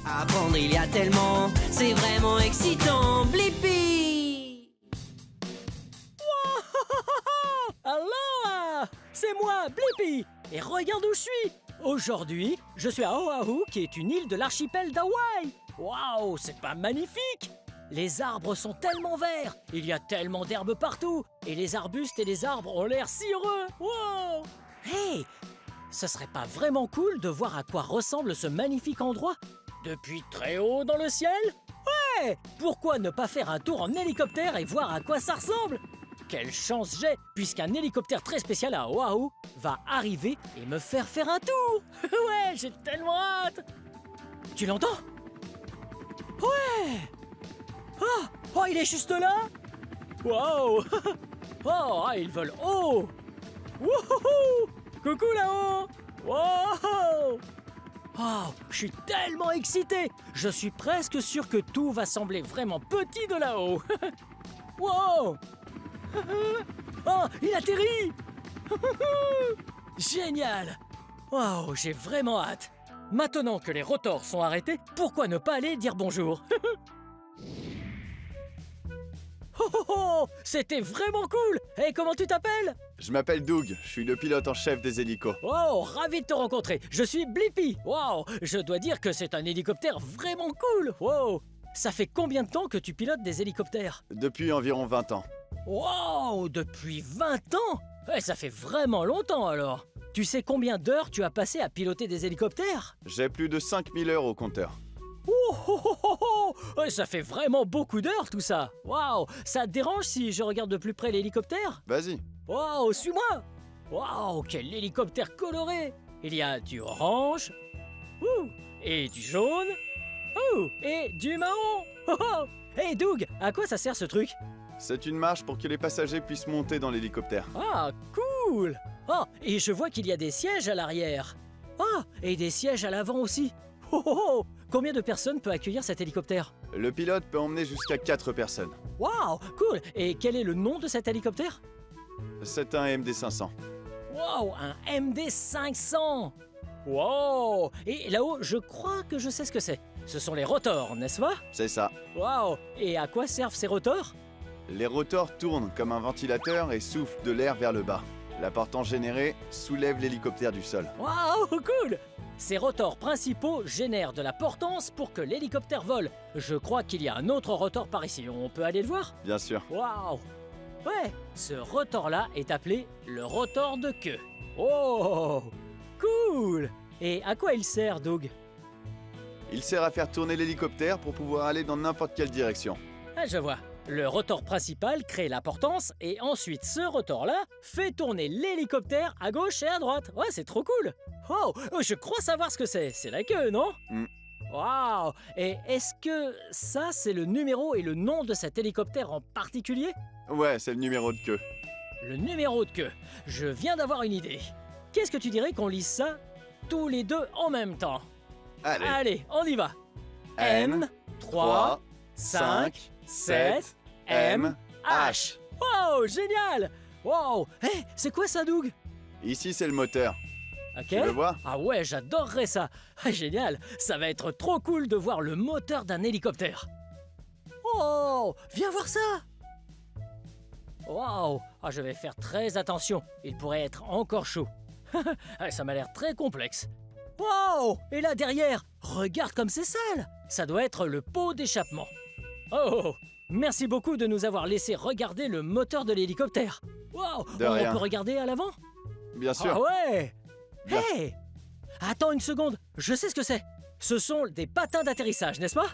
Apprendre, il y a tellement, c'est vraiment excitant. Blippi! Aloha! C'est moi, Blippi! Et regarde où je suis! Aujourd'hui, je suis à Oahu, qui est une île de l'archipel d'Hawaï. Waouh, c'est pas magnifique? Les arbres sont tellement verts, il y a tellement d'herbes partout, et les arbustes et les arbres ont l'air si heureux. Wow! Hey! Ce serait pas vraiment cool de voir à quoi ressemble ce magnifique endroit depuis très haut dans le ciel? Ouais! Pourquoi ne pas faire un tour en hélicoptère et voir à quoi ça ressemble? Quelle chance j'ai, puisqu'un hélicoptère très spécial à Oahu va arriver et me faire faire un tour. Ouais, j'ai tellement hâte. Tu l'entends? Ouais! Oh, il est juste là? Wow! Oh, ils volent haut! Wouhou! Coucou là-haut! Wow! Oh, je suis tellement excité! Je suis presque sûr que tout va sembler vraiment petit de là-haut! Wow! Oh, il atterrit! Génial! Wow, j'ai vraiment hâte! Maintenant que les rotors sont arrêtés, pourquoi ne pas aller dire bonjour? Oh, c'était vraiment cool! Et comment tu t'appelles? Je m'appelle Doug, je suis le pilote en chef des hélicos. Oh, ravi de te rencontrer! Je suis Blippi! Wow! Je dois dire que c'est un hélicoptère vraiment cool! Wow! Ça fait combien de temps que tu pilotes des hélicoptères? Depuis environ 20 ans. Wow! Depuis 20 ans? Ouais, ça fait vraiment longtemps alors! Tu sais combien d'heures tu as passé à piloter des hélicoptères? J'ai plus de 5000 heures au compteur. Ouais, ça fait vraiment beaucoup d'heures tout ça! Wow! Ça te dérange si je regarde de plus près l'hélicoptère? Vas-y. Wow, suis-moi! Wow, quel hélicoptère coloré! Il y a du orange, et du jaune, et du marron! Hey Doug, à quoi ça sert ce truc? C'est une marche pour que les passagers puissent monter dans l'hélicoptère. Ah, cool! Oh, et je vois qu'il y a des sièges à l'arrière. Ah, et des sièges à l'avant aussi. Combien de personnes peut accueillir cet hélicoptère? Le pilote peut emmener jusqu'à 4 personnes. Wow, cool! Et quel est le nom de cet hélicoptère? C'est un MD-500. Wow, un MD-500! Wow! Et là-haut, je crois que je sais ce que c'est. Ce sont les rotors, n'est-ce pas? C'est ça. Wow! Et à quoi servent ces rotors? Les rotors tournent comme un ventilateur et soufflent de l'air vers le bas. La portance générée soulève l'hélicoptère du sol. Wow, cool! Ces rotors principaux génèrent de la portance pour que l'hélicoptère vole. Je crois qu'il y a un autre rotor par ici. On peut aller le voir? Bien sûr. Wow! Ouais, ce rotor-là est appelé le rotor de queue. Oh! Cool! Et à quoi il sert, Doug? Il sert à faire tourner l'hélicoptère pour pouvoir aller dans n'importe quelle direction. Ah, je vois. Le rotor principal crée la portance et ensuite ce rotor-là fait tourner l'hélicoptère à gauche et à droite. Ouais, c'est trop cool. Oh, je crois savoir ce que c'est. C'est la queue, non? Waouh! Et est-ce que ça, c'est le numéro et le nom de cet hélicoptère en particulier? Ouais, c'est le numéro de queue. Le numéro de queue. Je viens d'avoir une idée. Qu'est-ce que tu dirais qu'on lise ça tous les deux en même temps? Allez, on y va. M, 3, 5, 7, M, H. Wow, génial! Wow! Hé, c'est quoi ça, Doug? Ici, c'est le moteur. Ok. Tu le vois? Ah ouais, j'adorerais ça. Ah, génial, ça va être trop cool de voir le moteur d'un hélicoptère. Oh, viens voir ça. Wow, ah, je vais faire très attention. Il pourrait être encore chaud. Ça m'a l'air très complexe. Wow! Et là derrière, regarde comme c'est sale! Ça doit être le pot d'échappement. Oh! Merci beaucoup de nous avoir laissé regarder le moteur de l'hélicoptère. Wow! De rien. On peut regarder à l'avant? Bien sûr. Ah ouais! Bien. Hey! Attends une seconde, je sais ce que c'est. Ce sont des patins d'atterrissage, n'est-ce pas?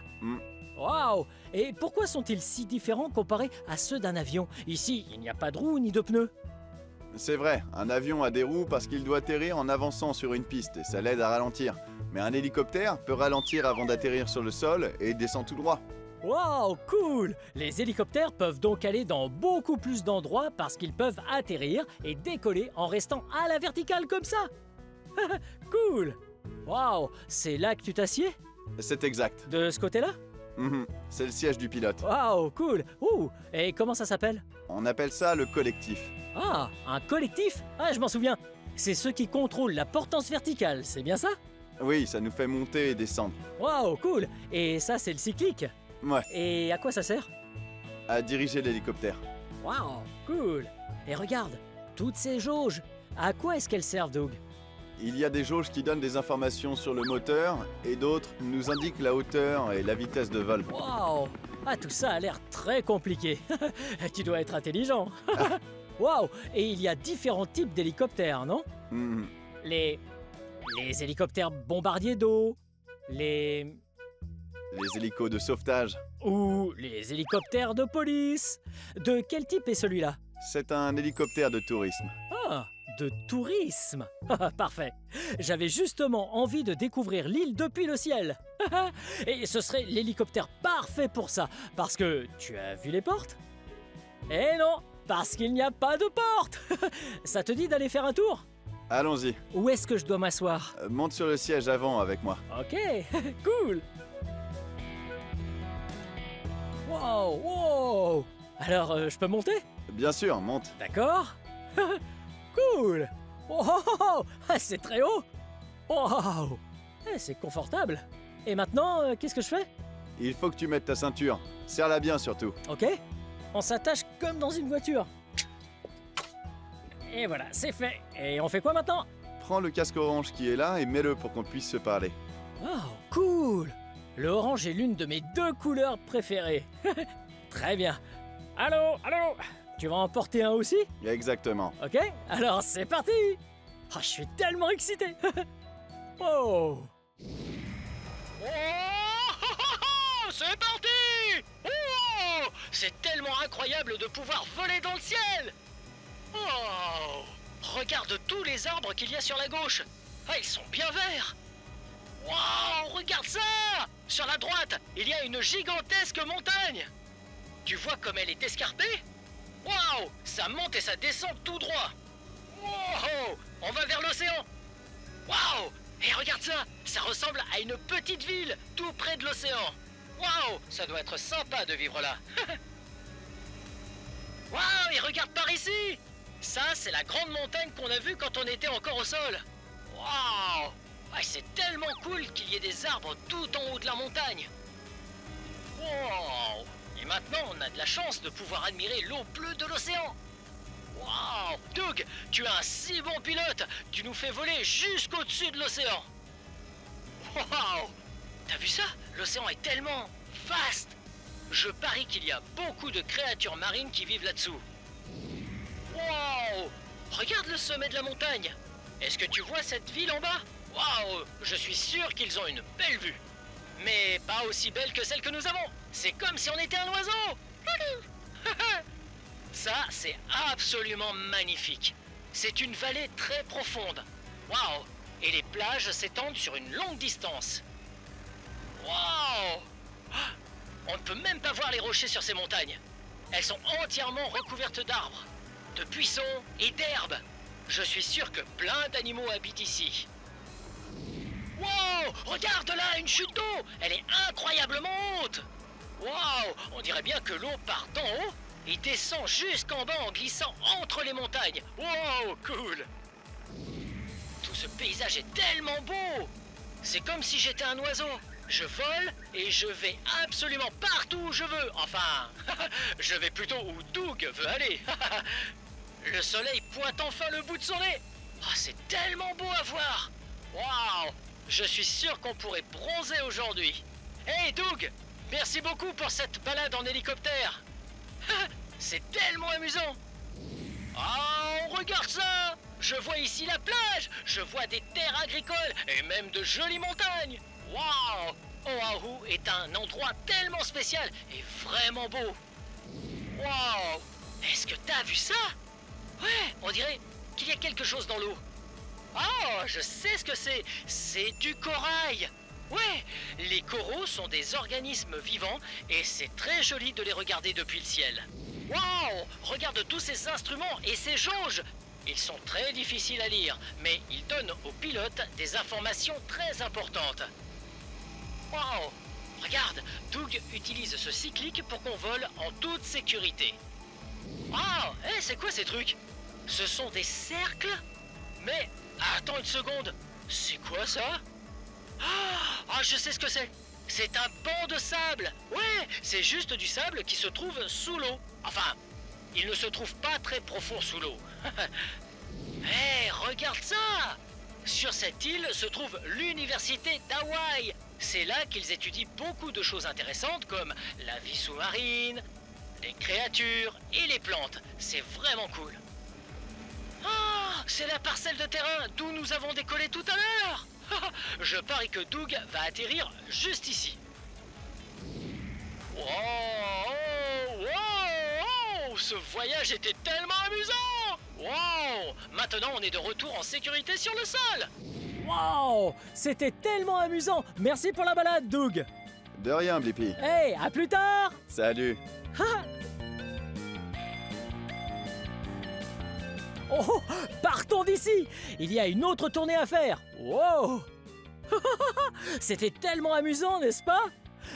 Waouh! Et pourquoi sont-ils si différents comparés à ceux d'un avion? Ici, il n'y a pas de roues ni de pneus. C'est vrai, un avion a des roues parce qu'il doit atterrir en avançant sur une piste et ça l'aide à ralentir. Mais un hélicoptère peut ralentir avant d'atterrir sur le sol et descend tout droit. Wow, cool! Les hélicoptères peuvent donc aller dans beaucoup plus d'endroits parce qu'ils peuvent atterrir et décoller en restant à la verticale comme ça. Cool! Wow, c'est là que tu t'assieds? C'est exact. De ce côté-là? C'est le siège du pilote. Wow, cool! Ouh, et comment ça s'appelle? On appelle ça le collectif. Ah, un collectif? Ah, je m'en souviens. C'est ceux qui contrôlent la portance verticale, c'est bien ça? Oui, ça nous fait monter et descendre. Waouh, cool. Et ça, c'est le cyclique. Ouais, Et à quoi ça sert? à diriger l'hélicoptère. Waouh, cool. Et regarde, toutes ces jauges, à quoi est-ce qu'elles servent, Doug? Il y a des jauges qui donnent des informations sur le moteur et d'autres nous indiquent la hauteur et la vitesse de vol. Waouh! Ah, tout ça a l'air très compliqué. Tu dois être intelligent. Waouh! Et il y a différents types d'hélicoptères, non? Mhm. Les hélicoptères bombardiers d'eau, les Les hélicos de sauvetage. ou les hélicoptères de police. De quel type est celui-là? C'est un hélicoptère de tourisme. Ah, de tourisme. Parfait. J'avais justement envie de découvrir l'île depuis le ciel. Et ce serait l'hélicoptère parfait pour ça. Parce que tu as vu les portes? Eh non, parce qu'il n'y a pas de porte. Ça te dit d'aller faire un tour? Allons-y, Où est-ce que je dois m'asseoir? monte sur le siège avant avec moi. Ok, cool. Wow, wow. Alors, je peux monter? Bien sûr, monte. D'accord. Cool. Oh, oh, oh, oh. Ah, c'est très haut. Wow. Eh, c'est confortable. Et maintenant, qu'est-ce que je fais? Il faut que tu mettes ta ceinture. Serre-la bien surtout. Ok. On s'attache comme dans une voiture. Et voilà, c'est fait. Et on fait quoi maintenant? Prends le casque orange qui est là et mets-le pour qu'on puisse se parler. Oh, cool. Le orange est l'une de mes 2 couleurs préférées. Très bien. Allô, allô. Tu vas en porter un aussi? Exactement. Ok, alors c'est parti. Oh, je suis tellement excité. Oh. C'est parti! Oh! C'est tellement incroyable de pouvoir voler dans le ciel! Oh! Regarde tous les arbres qu'il y a sur la gauche! Ah, ils sont bien verts! Wow! Regarde ça! Sur la droite, il y a une gigantesque montagne! Tu vois comme elle est escarpée? Waouh! Ça monte et ça descend tout droit! Wow! On va vers l'océan! Waouh! Et regarde ça! Ça ressemble à une petite ville, tout près de l'océan! Waouh! Ça doit être sympa de vivre là! Waouh! Et regarde par ici! Ça, c'est la grande montagne qu'on a vue quand on était encore au sol! Waouh! Ouais, c'est tellement cool qu'il y ait des arbres tout en haut de la montagne! Wow! Et maintenant, on a de la chance de pouvoir admirer l'eau bleue de l'océan! Waouh! Doug, tu es un si bon pilote! Tu nous fais voler jusqu'au-dessus de l'océan! Waouh! T'as vu ça? L'océan est tellement vaste! Je parie qu'il y a beaucoup de créatures marines qui vivent là-dessous. Waouh! Regarde le sommet de la montagne! Est-ce que tu vois cette ville en bas? Waouh! Je suis sûr qu'ils ont une belle vue! Mais pas aussi belle que celle que nous avons! C'est comme si on était un oiseau! Ça, c'est absolument magnifique! C'est une vallée très profonde. Waouh! Et les plages s'étendent sur une longue distance. Waouh! On ne peut même pas voir les rochers sur ces montagnes. Elles sont entièrement recouvertes d'arbres, de buissons et d'herbes. Je suis sûr que plein d'animaux habitent ici. Wow! Regarde là, une chute d'eau! Elle est incroyablement haute! Wow! On dirait bien que l'eau part d'en haut et descend jusqu'en bas en glissant entre les montagnes. Wow! Cool! Tout ce paysage est tellement beau! C'est comme si j'étais un oiseau. Je vole et je vais absolument partout où je veux. Enfin, je vais plutôt où Doug veut aller. Le soleil pointe enfin le bout de son nez. Oh, c'est tellement beau à voir. Waouh! Je suis sûr qu'on pourrait bronzer aujourd'hui. Hey Doug, merci beaucoup pour cette balade en hélicoptère. C'est tellement amusant. Oh, regarde ça! Je vois ici la plage, je vois des terres agricoles et même de jolies montagnes. Waouh! Oahu est un endroit tellement spécial et vraiment beau. Waouh! Est-ce que t'as vu ça? Ouais, on dirait qu'il y a quelque chose dans l'eau. Oh, je sais ce que c'est. C'est du corail. Ouais, les coraux sont des organismes vivants et c'est très joli de les regarder depuis le ciel. Waouh! Regarde tous ces instruments et ces jauges. Ils sont très difficiles à lire, mais ils donnent aux pilotes des informations très importantes. Waouh! Regarde, Doug utilise ce cyclique pour qu'on vole en toute sécurité. Waouh! Hé, c'est quoi ces trucs? Ce sont des cercles? Mais, attends une seconde, c'est quoi ça? Ah, je sais ce que c'est. C'est un banc de sable. Ouais, c'est juste du sable qui se trouve sous l'eau. Enfin, il ne se trouve pas très profond sous l'eau. Hé, regarde ça! Sur cette île se trouve l'université d'Hawaï. C'est là qu'ils étudient beaucoup de choses intéressantes comme la vie sous-marine, les créatures et les plantes. C'est vraiment cool. Ah, c'est la parcelle de terrain d'où nous avons décollé tout à l'heure. Je parie que Doug va atterrir juste ici. Wow, wow, wow, ce voyage était tellement amusant. Wow, maintenant on est de retour en sécurité sur le sol. Wow! C'était tellement amusant! Merci pour la balade, Doug! De rien, Blippi. Hey, à plus tard! Salut. Oh, partons d'ici! Il y a une autre tournée à faire! Wow! C'était tellement amusant, n'est-ce pas?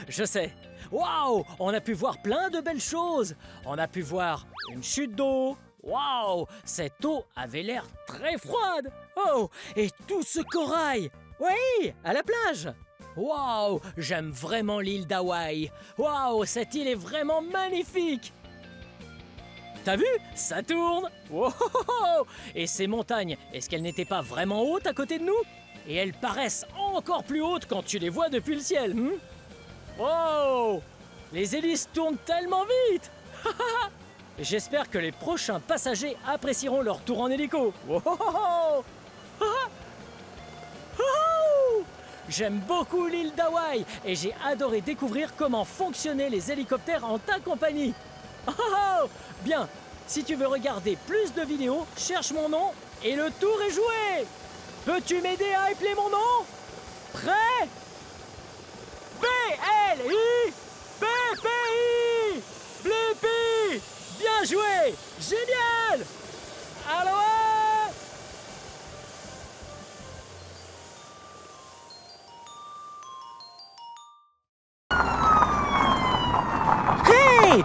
Je sais. Waouh! On a pu voir plein de belles choses! On a pu voir une chute d'eau. Waouh! Cette eau avait l'air très froide! Oh! Et tout ce corail! Oui! À la plage! Waouh! J'aime vraiment l'île d'Hawaï! Waouh! Cette île est vraiment magnifique! T'as vu? Ça tourne! Wow! Et ces montagnes, est-ce qu'elles n'étaient pas vraiment hautes à côté de nous? Et elles paraissent encore plus hautes quand tu les vois depuis le ciel, Wow! Les hélices tournent tellement vite! J'espère que les prochains passagers apprécieront leur tour en hélico. Wow! J'aime beaucoup l'île d'Hawaï et j'ai adoré découvrir comment fonctionnaient les hélicoptères en ta compagnie. Bien, si tu veux regarder plus de vidéos, cherche mon nom et le tour est joué. Peux-tu m'aider à appeler mon nom? Prêt? B-L-I B-P-I Blippi! Bien joué! Génial! Aloha! Hey!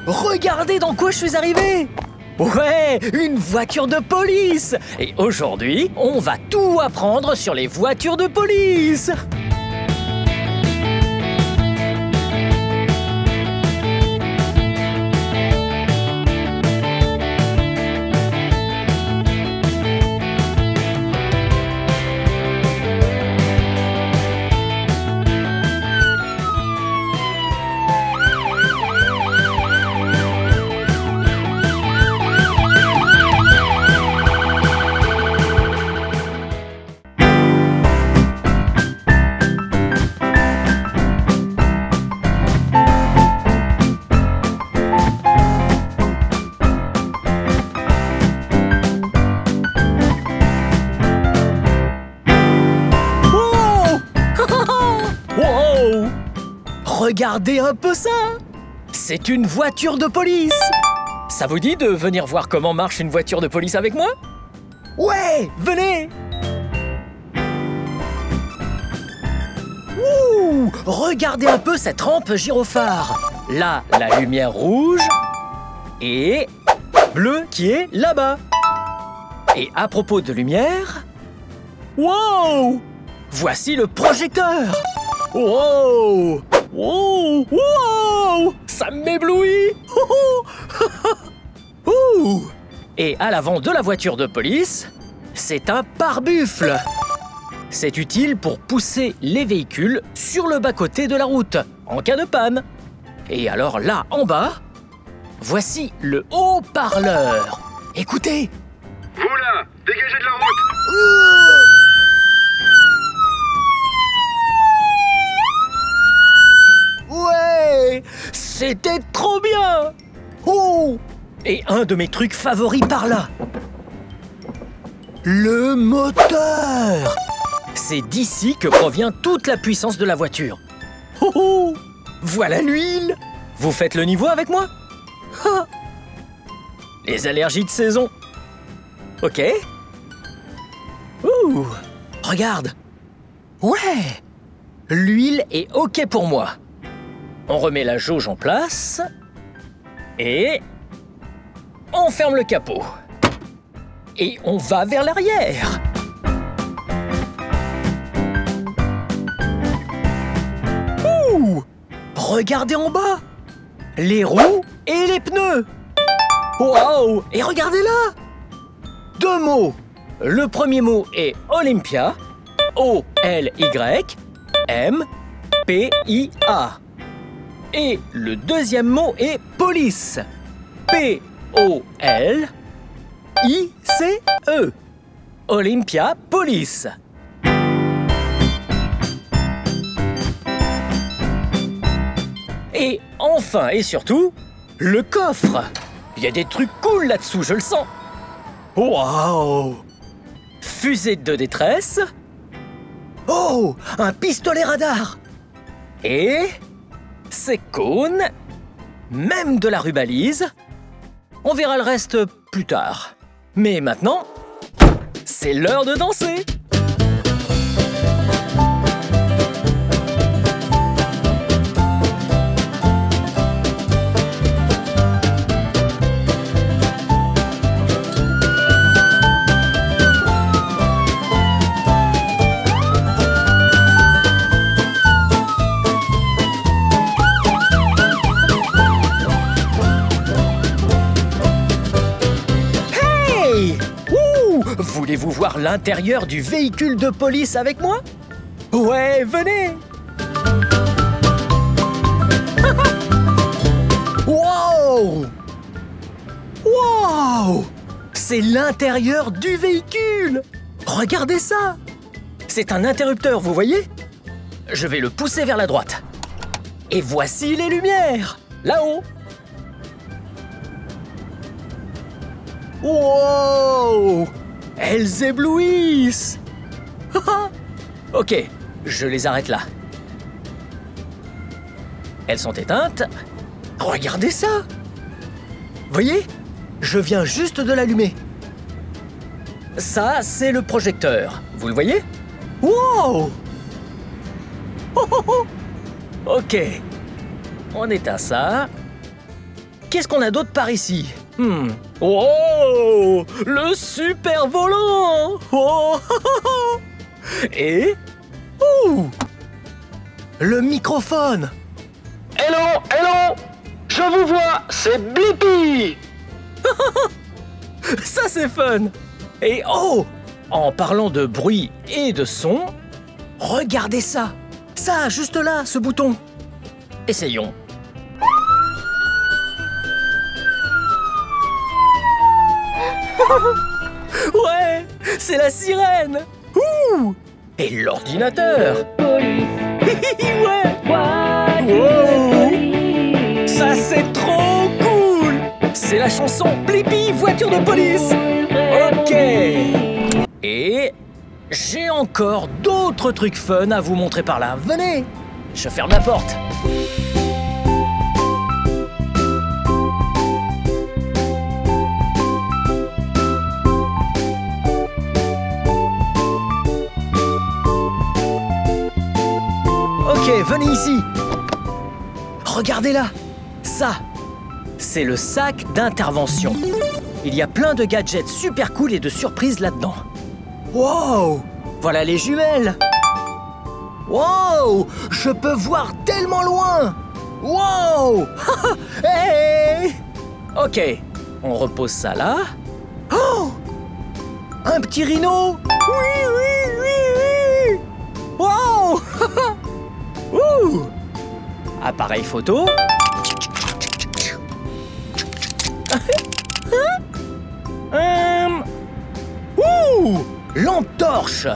Regardez dans quoi je suis arrivé! Ouais, une voiture de police! Et aujourd'hui, on va tout apprendre sur les voitures de police! Regardez un peu ça! C'est une voiture de police! Ça vous dit de venir voir comment marche une voiture de police avec moi? Ouais, venez! Ouh! Regardez un peu cette rampe gyrophare! Là, la lumière rouge et bleue qui est là-bas. Et à propos de lumière... Wow! Voici le projecteur! Wow! Wow! Wow! Ça m'éblouit! Et à l'avant de la voiture de police, c'est un pare-buffle. C'est utile pour pousser les véhicules sur le bas-côté de la route, en cas de panne. Et alors là, en bas, voici le haut-parleur. Écoutez! Vous là, dégagez de la route! Ouais! C'était trop bien! Oh! Et un de mes trucs favoris par là. Le moteur! C'est d'ici que provient toute la puissance de la voiture. Oh oh! Voilà l'huile! Vous faites le niveau avec moi? Ha! Les allergies de saison. Ok. Ouh! Regarde! Ouais! L'huile est ok pour moi. On remet la jauge en place et on ferme le capot. Et on va vers l'arrière. regardez en bas. Les roues et les pneus. Waouh! Et regardez là! 2 mots. Le premier mot est Olympia. O-L-Y-M-P-I-A. Et le deuxième mot est police. P-O-L-I-C-E. Olympia Police. Et enfin et surtout, le coffre. Il y a des trucs cool là-dessous, je le sens. Waouh! Fusée de détresse. Oh! Un pistolet radar. Et... c'est cône. Même de la rubalise. On verra le reste plus tard. Mais maintenant, c'est l'heure de danser. Voulez-vous voir l'intérieur du véhicule de police avec moi? Ouais, venez! Wow! Wow! C'est l'intérieur du véhicule! Regardez ça! C'est un interrupteur, vous voyez? Je vais le pousser vers la droite. Et voici les lumières! Là-haut! Wow! Elles éblouissent! Ok, je les arrête là. Elles sont éteintes. Regardez ça! Voyez? Je viens juste de l'allumer. Ça, c'est le projecteur. Vous le voyez? Wow! Ok. On éteint ça. Qu'est-ce qu'on a d'autre par ici? Oh! Le super volant! Oh! Et... le microphone! Hello, hello! Je vous vois, c'est Blippi! Ça, c'est fun! Et oh! En parlant de bruit et de son, regardez ça! Ça, juste là, ce bouton! Essayons. Ouais, c'est la sirène. Ouh! Et l'ordinateur. Ouais. Wow. Ça c'est trop cool. C'est la chanson Blippi voiture de police. Ok. Et j'ai encore d'autres trucs fun à vous montrer par là. Venez. Je ferme la porte. Ok, venez ici. Regardez là. Ça, c'est le sac d'intervention. Il y a plein de gadgets super cool et de surprises là-dedans. Wow! Voilà les jumelles. Wow! Je peux voir tellement loin. Wow! Hey! Ok, on repose ça là. Oh! Un petit rhino. Oui, oui, oui, oui. Wow! Ouh! Appareil photo. Ouh! Lampe torche.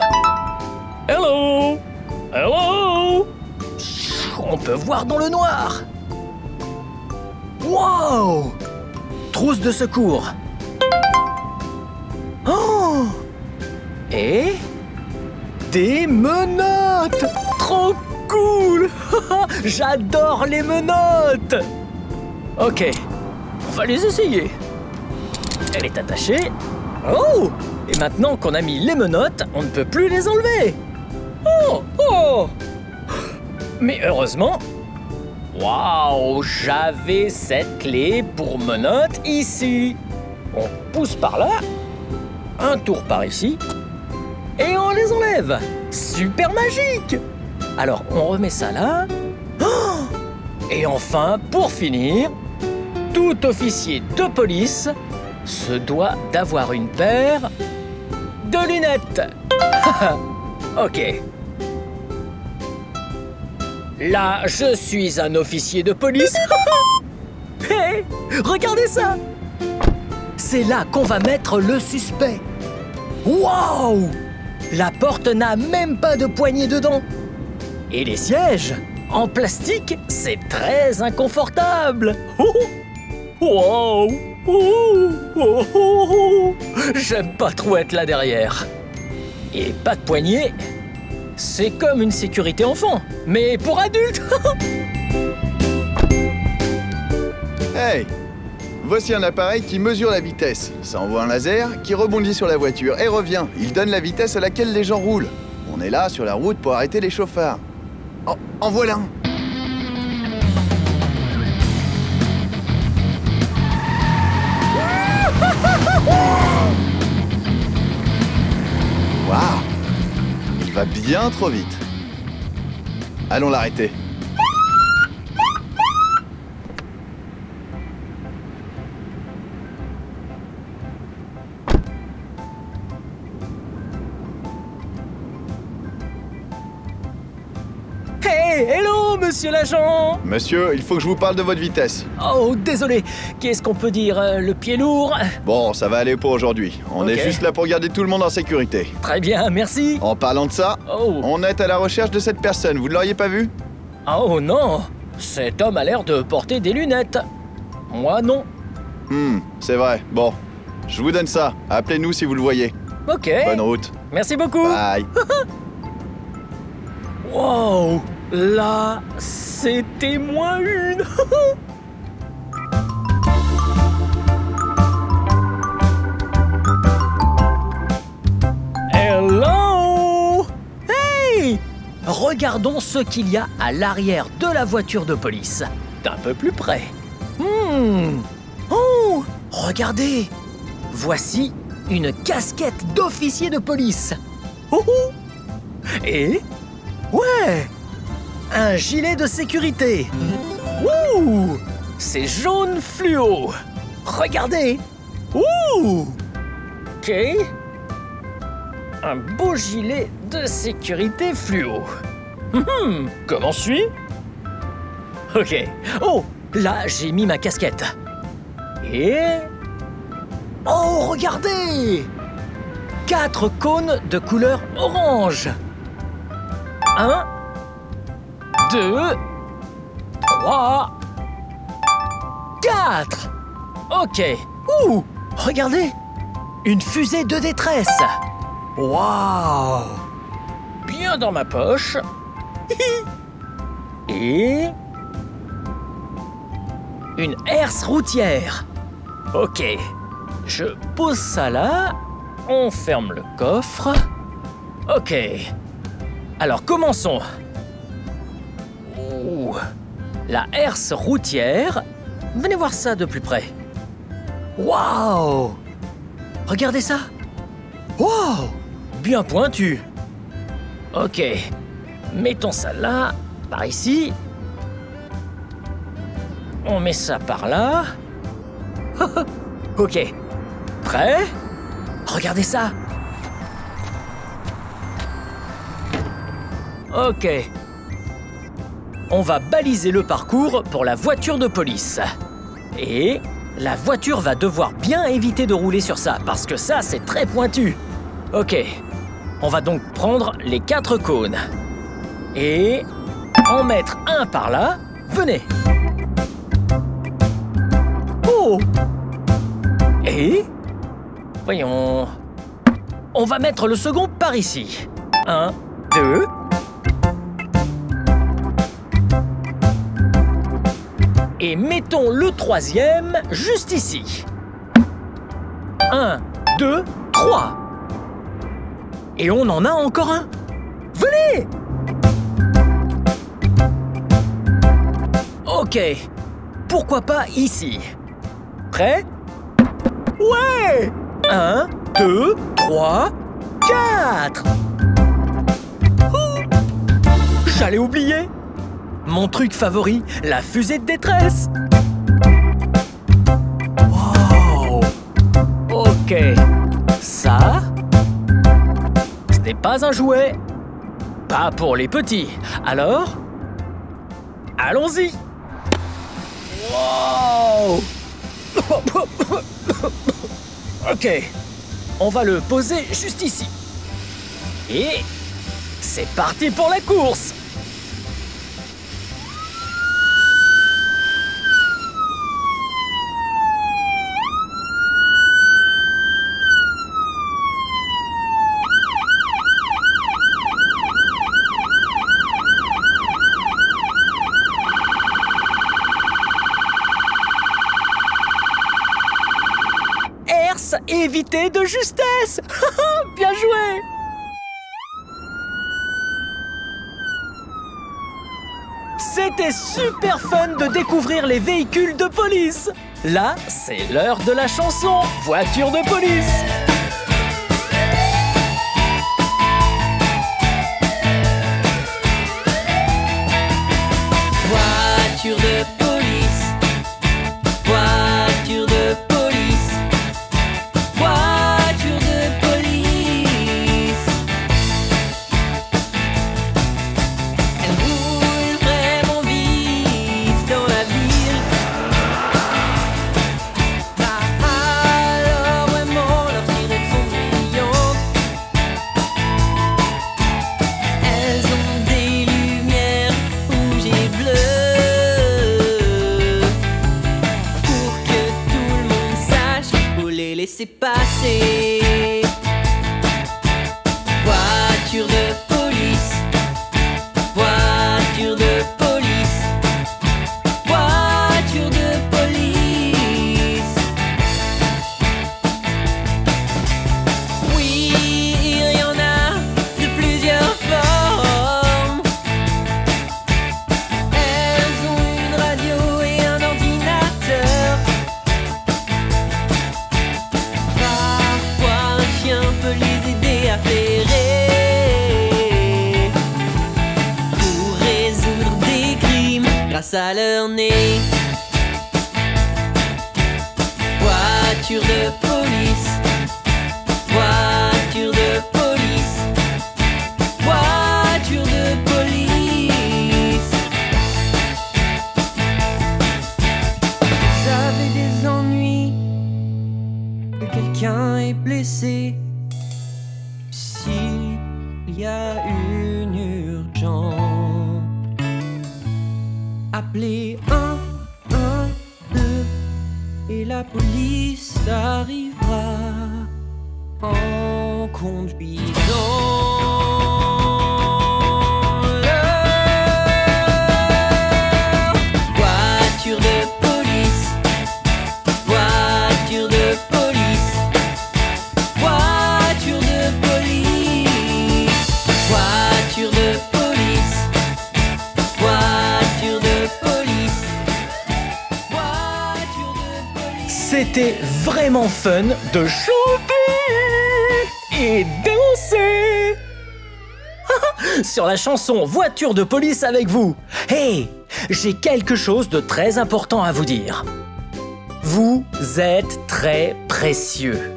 Hello! Hello! On peut voir dans le noir. Wow! Trousse de secours. Oh! Et des menottes. Trop cool! J'adore les menottes! Ok, on va les essayer. Elle est attachée. Oh! Et maintenant qu'on a mis les menottes, on ne peut plus les enlever. Oh! Oh! Mais heureusement... Waouh! J'avais cette clé pour menottes ici. On pousse par là. Un tour par ici. Et on les enlève. Super magique! Alors, on remet ça là. Oh! Et enfin, pour finir, tout officier de police se doit d'avoir une paire de lunettes. Ok. Là, je suis un officier de police. Hé, regardez ça! C'est là qu'on va mettre le suspect. Waouh! La porte n'a même pas de poignée dedans. Et les sièges, en plastique, c'est très inconfortable. Wow! J'aime pas trop être là derrière. Et pas de poignée, c'est comme une sécurité enfant, mais pour adultes. Hey! Voici un appareil qui mesure la vitesse. Ça envoie un laser qui rebondit sur la voiture et revient. Il donne la vitesse à laquelle les gens roulent. On est là, sur la route, pour arrêter les chauffards. Oh, en voilà un! Waouh! Il va bien trop vite. Allons l'arrêter. Hey, hello, monsieur l'agent! Monsieur, il faut que je vous parle de votre vitesse. Oh, désolé. Qu'est-ce qu'on peut dire? Le pied lourd? Bon, ça va aller pour aujourd'hui. On est Ok. juste là pour garder tout le monde en sécurité. Très bien, merci. En parlant de ça, Oh, on est à la recherche de cette personne. Vous ne l'auriez pas vu? oh non! Cet homme a l'air de porter des lunettes. Moi, non. C'est vrai. Bon, je vous donne ça. Appelez-nous si vous le voyez. Ok. Bonne route. Merci beaucoup. Bye. Wow! Là, c'était moins une. Hello! Hey! Regardons ce qu'il y a à l'arrière de la voiture de police. D'un peu plus près. Oh! Regardez! Voici une casquette d'officier de police. Oh! Et... ouais! Un gilet de sécurité. Ouh! C'est jaune fluo. Regardez. Ouh! Ok. Un beau gilet de sécurité fluo. Comment suis? Ok. Oh! Là, j'ai mis ma casquette. Et... oh, regardez! 4 cônes de couleur orange. 1, 2, 3, 4. Ok. Ouh! Regardez! Une fusée de détresse. Waouh! Bien dans ma poche. Et... une herse routière. Ok. Je pose ça là. On ferme le coffre. Ok. Alors commençons. Ouh. La herse routière. Venez voir ça de plus près. Waouh! Regardez ça. Waouh! Bien pointu. Ok. Mettons ça là, par ici. On met ça par là. Ok. Prêt? Regardez ça. Ok. On va baliser le parcours pour la voiture de police. Et la voiture va devoir bien éviter de rouler sur ça, parce que ça, c'est très pointu. Ok. On va donc prendre les 4 cônes. Et en mettre un par là. Venez. Oh! Et... voyons... on va mettre le second par ici. 1, 2... et mettons le troisième juste ici. 1, 2, 3. Et on en a encore un. Venez! Ok. Pourquoi pas ici? Prêt? Ouais! 1, 2, 3, 4. J'allais oublier. mon truc favori, la fusée de détresse. Wow. Ok, ça, ce n'est pas un jouet. Pas pour les petits. Alors, allons-y. Wow. Ok, on va le poser juste ici. Et c'est parti pour la course. Évité de justesse. Bien joué. C'était super fun de découvrir les véhicules de police. Là, c'est l'heure de la chanson Voiture de police. Voiture de police. Voiture de police. Voiture de police. Elle roule vraiment vite dans la ville. Alors vraiment leurs sirettes sont brillantes. Elles ont des lumières rouges et bleues pour que tout le monde sache où les laisser passer. Voiture de police. Voiture de police. Voiture de police. Oui, il y en a de plusieurs formes. Elles ont une radio et un ordinateur. Parfois un chien peut les aider à flairer pour résoudre des crimes grâce à leur nez. Voiture de police. Voiture de police. Voiture de police. Vous avez des ennuis, que quelqu'un est blessé, s'il y a une urgence, appelez 112 et la police arrivera en conduisant. Voiture de police. Voiture de police. Voiture de police. Voiture de police. Voiture de police. Voiture de police. C'était vraiment fun de chanter et danser sur la chanson Voiture de police avec vous. Hey, j'ai quelque chose de très important à vous dire. Vous êtes très précieux.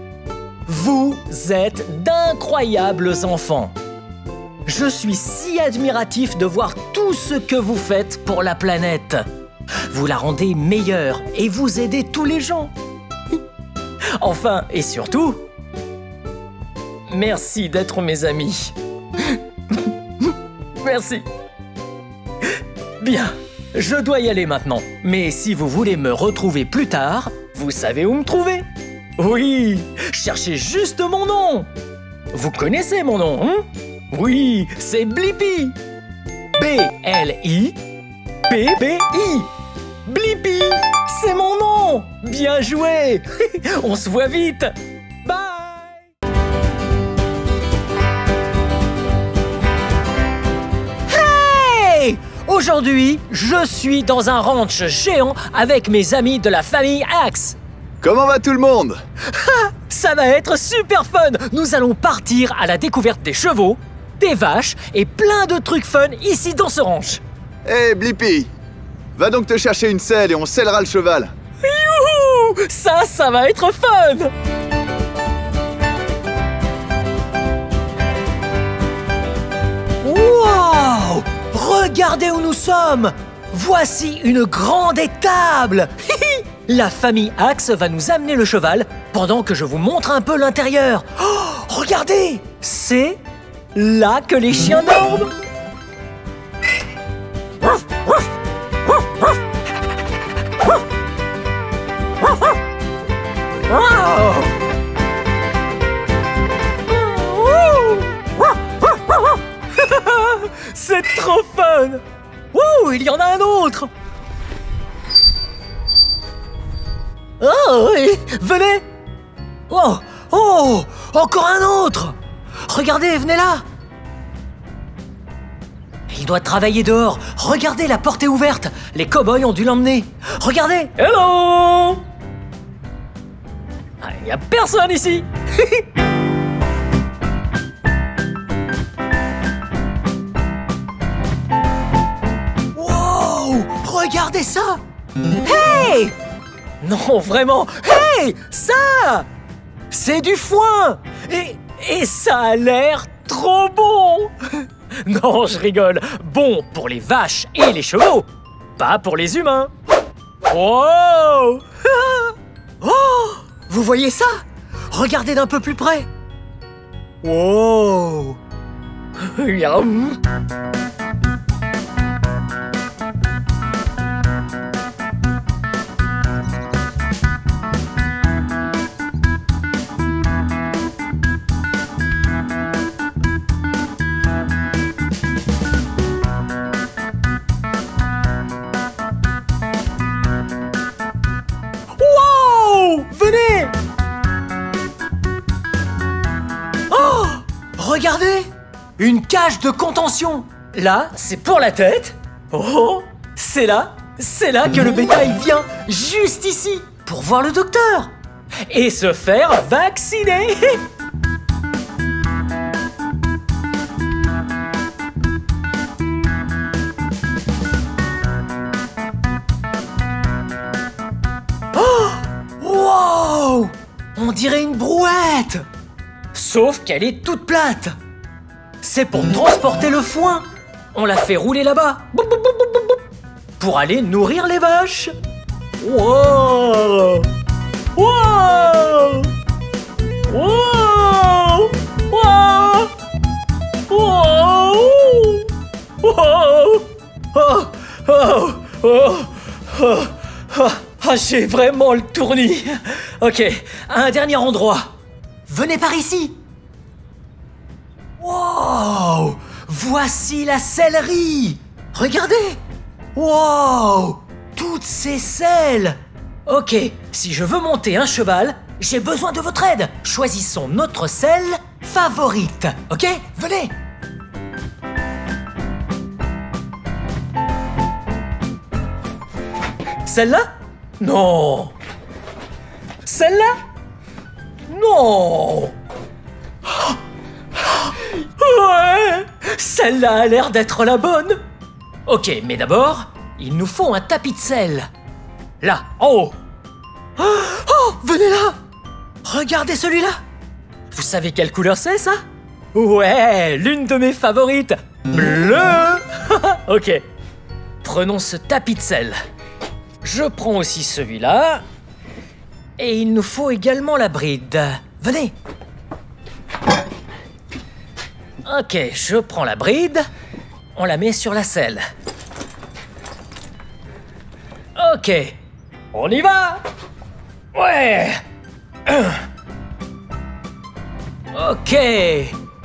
Vous êtes d'incroyables enfants. Je suis si admiratif de voir tout ce que vous faites pour la planète. Vous la rendez meilleure et vous aidez tous les gens. Enfin, et surtout, merci d'être mes amis. Merci. Bien, je dois y aller maintenant. Mais si vous voulez me retrouver plus tard, vous savez où me trouver. Oui, cherchez juste mon nom. Vous connaissez mon nom, hein? Oui, c'est Blippi. B-L-I-P-P-I. Blippi, c'est mon nom. Bien joué. On se voit vite. Bye. Hey! Aujourd'hui, je suis dans un ranch géant avec mes amis de la famille Axe. Comment va tout le monde? Ça va être super fun. Nous allons partir à la découverte des chevaux, des vaches et plein de trucs fun ici dans ce ranch. Hé, Blippi! Va donc te chercher une selle et on sellera le cheval. Youhou! Ça va être fun! Wow! Regardez où nous sommes! Voici une grande étable! La famille Axe va nous amener le cheval pendant que je vous montre un peu l'intérieur. Oh, regardez! C'est là que les chiens dorment! C'est trop fun! Wouh, il y en a un autre! Oh, oui, venez! Oh, encore un autre! Regardez, venez là! Il doit travailler dehors. Regardez, la porte est ouverte. Les cow-boys ont dû l'emmener. Regardez! Hello! Il n'y a personne ici! Wow! Regardez ça! Hey! Non, vraiment! Hey! Ça! C'est du foin! Et ça a l'air trop bon! Non, je rigole. Bon pour les vaches et les chevaux, pas pour les humains. Wow! Oh! Vous voyez ça? Regardez d'un peu plus près. Wow! Yum! Venez! Oh! Regardez! Une cage de contention! Là, c'est pour la tête. Oh! C'est là que le bétail vient, juste ici, pour voir le docteur et se faire vacciner. Wow! On dirait une brouette! Sauf qu'elle est toute plate. C'est pour transporter le foin. On l'a fait rouler là-bas. Pour aller nourrir les vaches. Wow! Wow! Wow! Wow! Wow! Wow! Oh! Oh! Oh! Oh! Oh! Ah, j'ai vraiment le tournis. Ok, un dernier endroit. Venez par ici. Wow! Voici la sellerie. Regardez. Wow! Toutes ces selles. Ok, si je veux monter un cheval, j'ai besoin de votre aide. Choisissons notre selle favorite. Ok? Venez. Celle-là? Non. Celle-là? Non. Ouais. Celle-là a l'air d'être la bonne. Ok, mais d'abord, il nous faut un tapis de selle. Là, en haut. Oh, venez là. Regardez celui-là. Vous savez quelle couleur c'est, ça? Ouais, l'une de mes favorites. Bleu. Ok. Prenons ce tapis de selle. Je prends aussi celui-là. Et il nous faut également la bride. Venez. Ok, je prends la bride. On la met sur la selle. Ok. On y va. Ouais. Ok.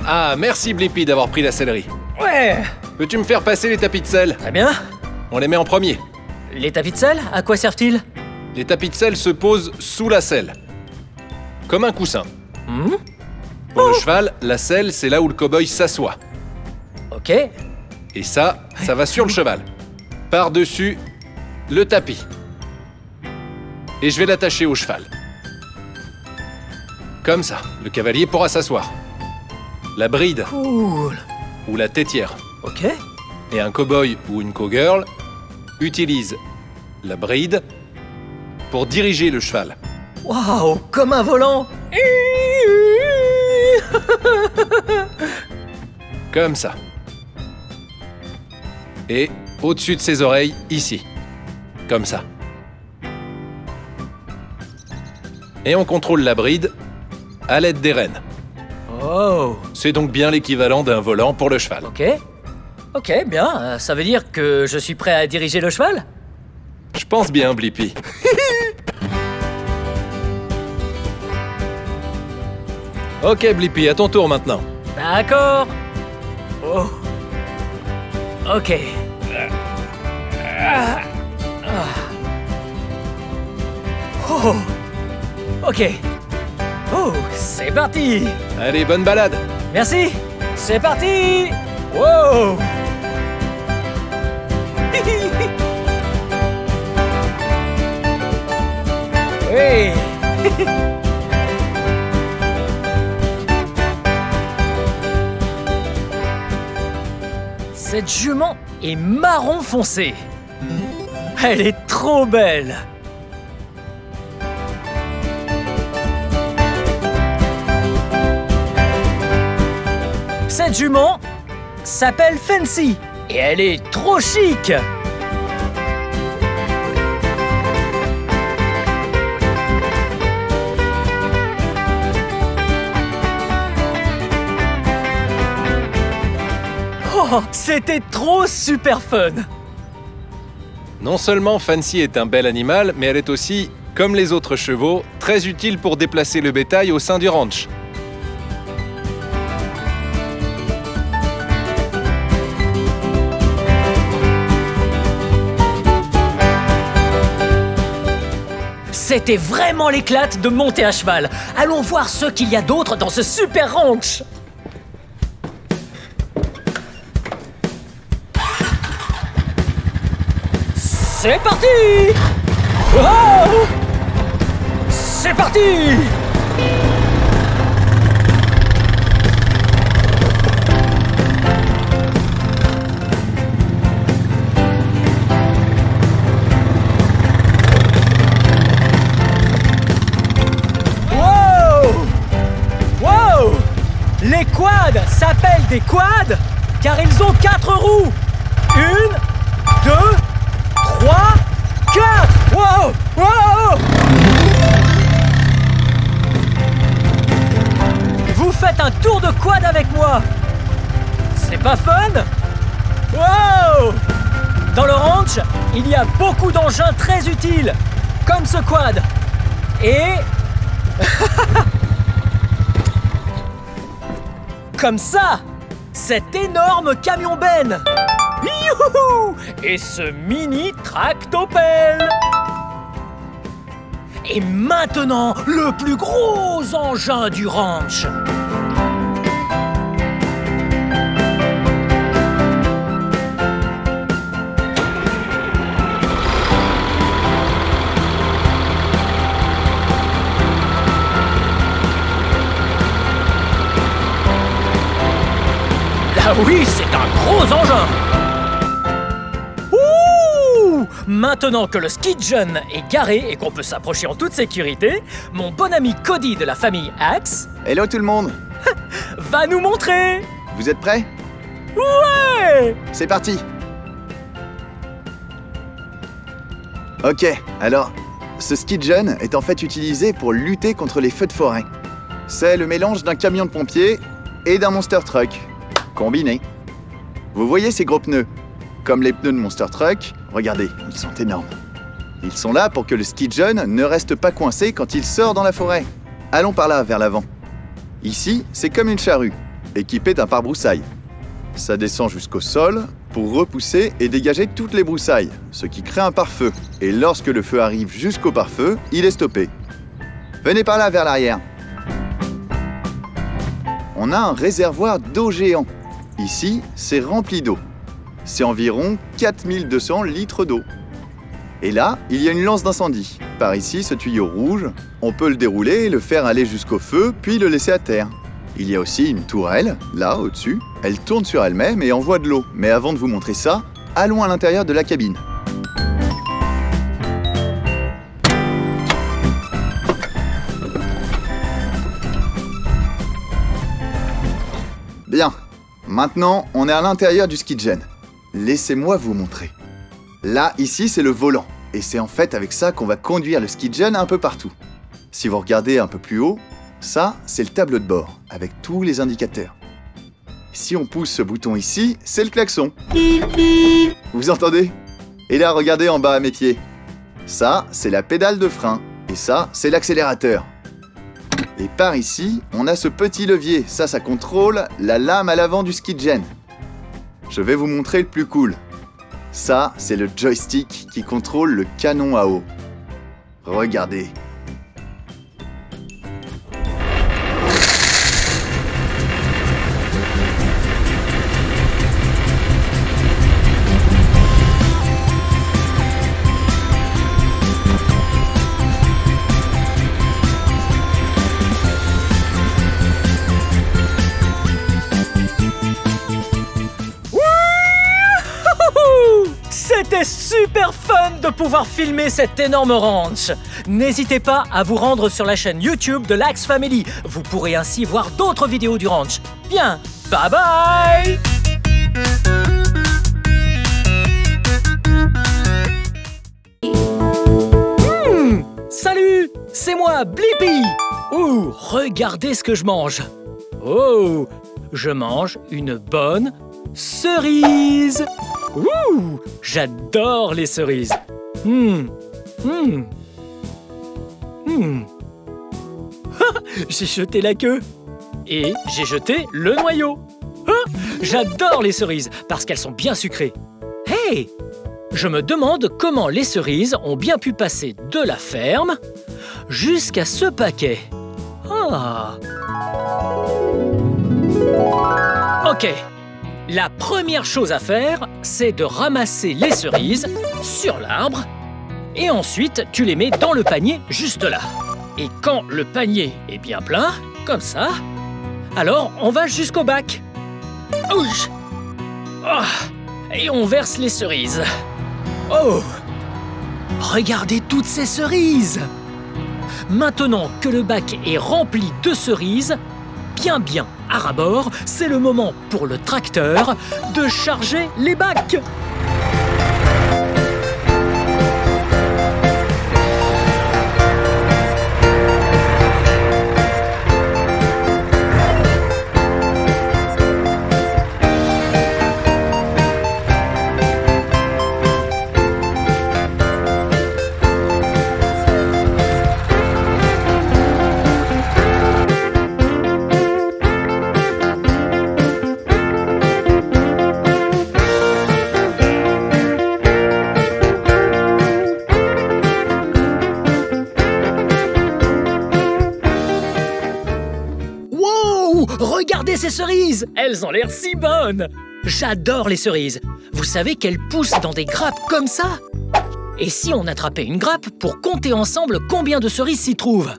Ah, merci Blippi d'avoir pris la sellerie. Ouais. Peux-tu me faire passer les tapis de sel? Très bien. On les met en premier. Les tapis de selle, à quoi servent-ils? Les tapis de sel se posent sous la selle. Comme un coussin. Pour le cheval, la selle, c'est là où le cow-boy s'assoit. Ok. Et ça va sur le cheval. Par-dessus le tapis. Et je vais l'attacher au cheval. Comme ça, le cavalier pourra s'asseoir. La bride, Cool. ou la tétière, Ok. et un cow-boy ou une cowgirl utilisent la bride pour diriger le cheval. Waouh, comme un volant. Comme ça. Et au-dessus de ses oreilles, ici. Comme ça. Et on contrôle la bride à l'aide des rênes. Oh. C'est donc bien l'équivalent d'un volant pour le cheval. Ok. Ok, bien. Ça veut dire que je suis prêt à diriger le cheval? Je pense bien, Blippi. Ok, Blippi, à ton tour maintenant. D'accord. Oh. Ok. Oh. Ok. Oh, c'est parti. Allez, bonne balade. Merci. C'est parti. Wow. Oui. Cette jument est marron foncé. Elle est trop belle. Cette jument s'appelle Fancy et elle est trop chic. Oh, c'était trop super fun. Non seulement Fancy est un bel animal, mais elle est aussi, comme les autres chevaux, très utile pour déplacer le bétail au sein du ranch. C'était vraiment l'éclate de monter à cheval. Allons voir ce qu'il y a d'autre dans ce super ranch. C'est parti! Oh! C'est parti! Les quads s'appellent des quads car ils ont 4 roues. 1, 2, 3, 4. Wow! Wow! Vous faites un tour de quad avec moi. C'est pas fun? Wow! Dans le ranch, il y a beaucoup d'engins très utiles, comme ce quad. Et... comme ça, cet énorme camion Ben. Youhou! Et ce mini tractopelle. Et maintenant, le plus gros engin du ranch. Ah oui, c'est un gros engin. Ouh! Maintenant que le ski-jun est garé et qu'on peut s'approcher en toute sécurité, mon bon ami Cody de la famille Axe... Hello tout le monde. va nous montrer. Vous êtes prêts? Ouais! C'est parti. Ok, alors, ce ski-jun est en fait utilisé pour lutter contre les feux de forêt. C'est le mélange d'un camion de pompiers et d'un monster truck. Combiné. Vous voyez ces gros pneus? Comme les pneus de Monster Truck, regardez, ils sont énormes. Ils sont là pour que le ski-jun ne reste pas coincé quand il sort dans la forêt. Allons par là, vers l'avant. Ici, c'est comme une charrue, équipée d'un pare-broussailles. Ça descend jusqu'au sol pour repousser et dégager toutes les broussailles, ce qui crée un pare-feu. Et lorsque le feu arrive jusqu'au pare-feu, il est stoppé. Venez par là, vers l'arrière. On a un réservoir d'eau géant. Ici, c'est rempli d'eau. C'est environ 4200 litres d'eau. Et là, il y a une lance d'incendie. Par ici, ce tuyau rouge, on peut le dérouler et le faire aller jusqu'au feu, puis le laisser à terre. Il y a aussi une tourelle, là, au-dessus. Elle tourne sur elle-même et envoie de l'eau. Mais avant de vous montrer ça, allons à l'intérieur de la cabine. Bien. Maintenant, on est à l'intérieur du ski-gen. Laissez-moi vous montrer. Là, ici, c'est le volant. Et c'est en fait avec ça qu'on va conduire le ski-gen un peu partout. Si vous regardez un peu plus haut, ça, c'est le tableau de bord, avec tous les indicateurs. Si on pousse ce bouton ici, c'est le klaxon. Vous entendez? Et là, regardez en bas à mes pieds. Ça, c'est la pédale de frein. Et ça, c'est l'accélérateur. Et par ici, on a ce petit levier. Ça contrôle la lame à l'avant du ski-gen. Je vais vous montrer le plus cool. Ça, c'est le joystick qui contrôle le canon à eau. Regardez. C'était super fun de pouvoir filmer cet énorme ranch. N'hésitez pas à vous rendre sur la chaîne YouTube de l'Axe Family. Vous pourrez ainsi voir d'autres vidéos du ranch. Bien, bye bye! Salut, c'est moi, Blippi. Ouh, regardez ce que je mange. Oh, je mange une bonne cerise. Ouh, j'adore les cerises. J'ai jeté la queue. Et j'ai jeté le noyau. J'adore les cerises parce qu'elles sont bien sucrées. Hey! Je me demande comment les cerises ont bien pu passer de la ferme jusqu'à ce paquet. Ah! Ok. La première chose à faire, c'est de ramasser les cerises sur l'arbre et ensuite tu les mets dans le panier juste là. Et quand le panier est bien plein, comme ça, alors on va jusqu'au bac. Ouch! Oh, et on verse les cerises. Oh! Regardez toutes ces cerises! Maintenant que le bac est rempli de cerises, bien à ras-bord, c'est le moment pour le tracteur de charger les bacs. Regardez ces cerises! Elles ont l'air si bonnes! J'adore les cerises! Vous savez qu'elles poussent dans des grappes comme ça? Et si on attrapait une grappe pour compter ensemble combien de cerises s'y trouvent?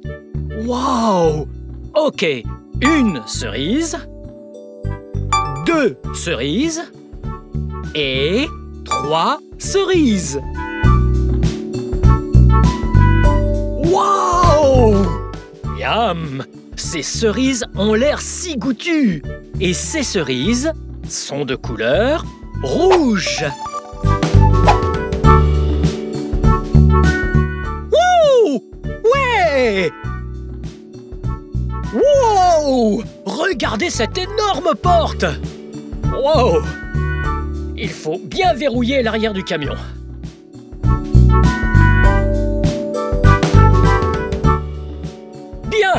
Waouh! Ok, une cerise, 2 cerises et 3 cerises! Waouh! Yum! Ces cerises ont l'air si goûtues. Et ces cerises sont de couleur rouge. Wouh! Ouais! Wow! Regardez cette énorme porte! Wow! Il faut bien verrouiller l'arrière du camion. Bien!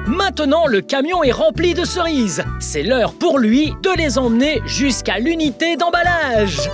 Maintenant, le camion est rempli de cerises. C'est l'heure pour lui de les emmener jusqu'à l'unité d'emballage.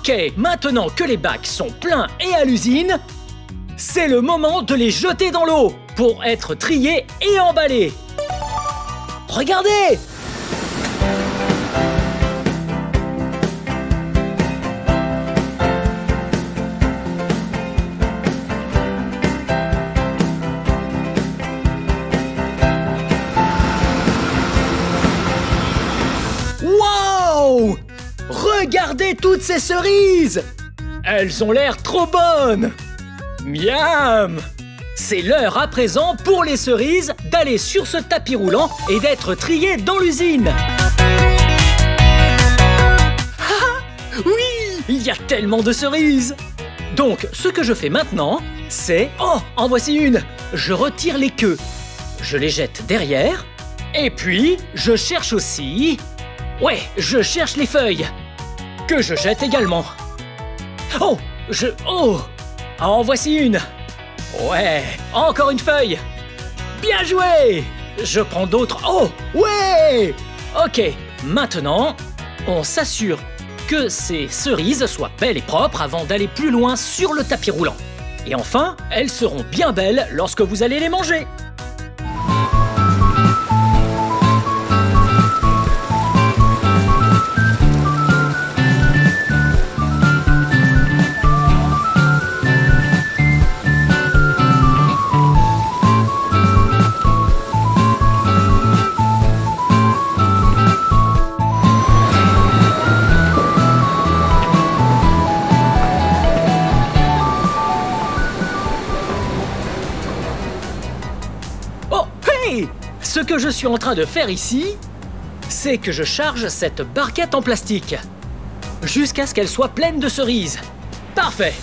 Ok, maintenant que les bacs sont pleins et à l'usine, c'est le moment de les jeter dans l'eau pour être triés et emballés. Regardez! Wow! Regardez toutes ces cerises! Elles ont l'air trop bonnes! Miam! C'est l'heure à présent pour les cerises d'aller sur ce tapis roulant et d'être triées dans l'usine. Ah! Oui! Il y a tellement de cerises! Donc, ce que je fais maintenant, c'est... Oh! En voici une! Je retire les queues. Je les jette derrière. Et puis, je cherche aussi... Ouais, je cherche les feuilles. Que je jette également. Oh! Oh! En voici une. Ouais, encore une feuille. Bien joué! Je prends d'autres. Oh! Ouais! Ok, maintenant, on s'assure que ces cerises soient belles et propres avant d'aller plus loin sur le tapis roulant. Et enfin, elles seront bien belles lorsque vous allez les manger. Ce que je suis en train de faire ici, c'est que je charge cette barquette en plastique jusqu'à ce qu'elle soit pleine de cerises. Parfait!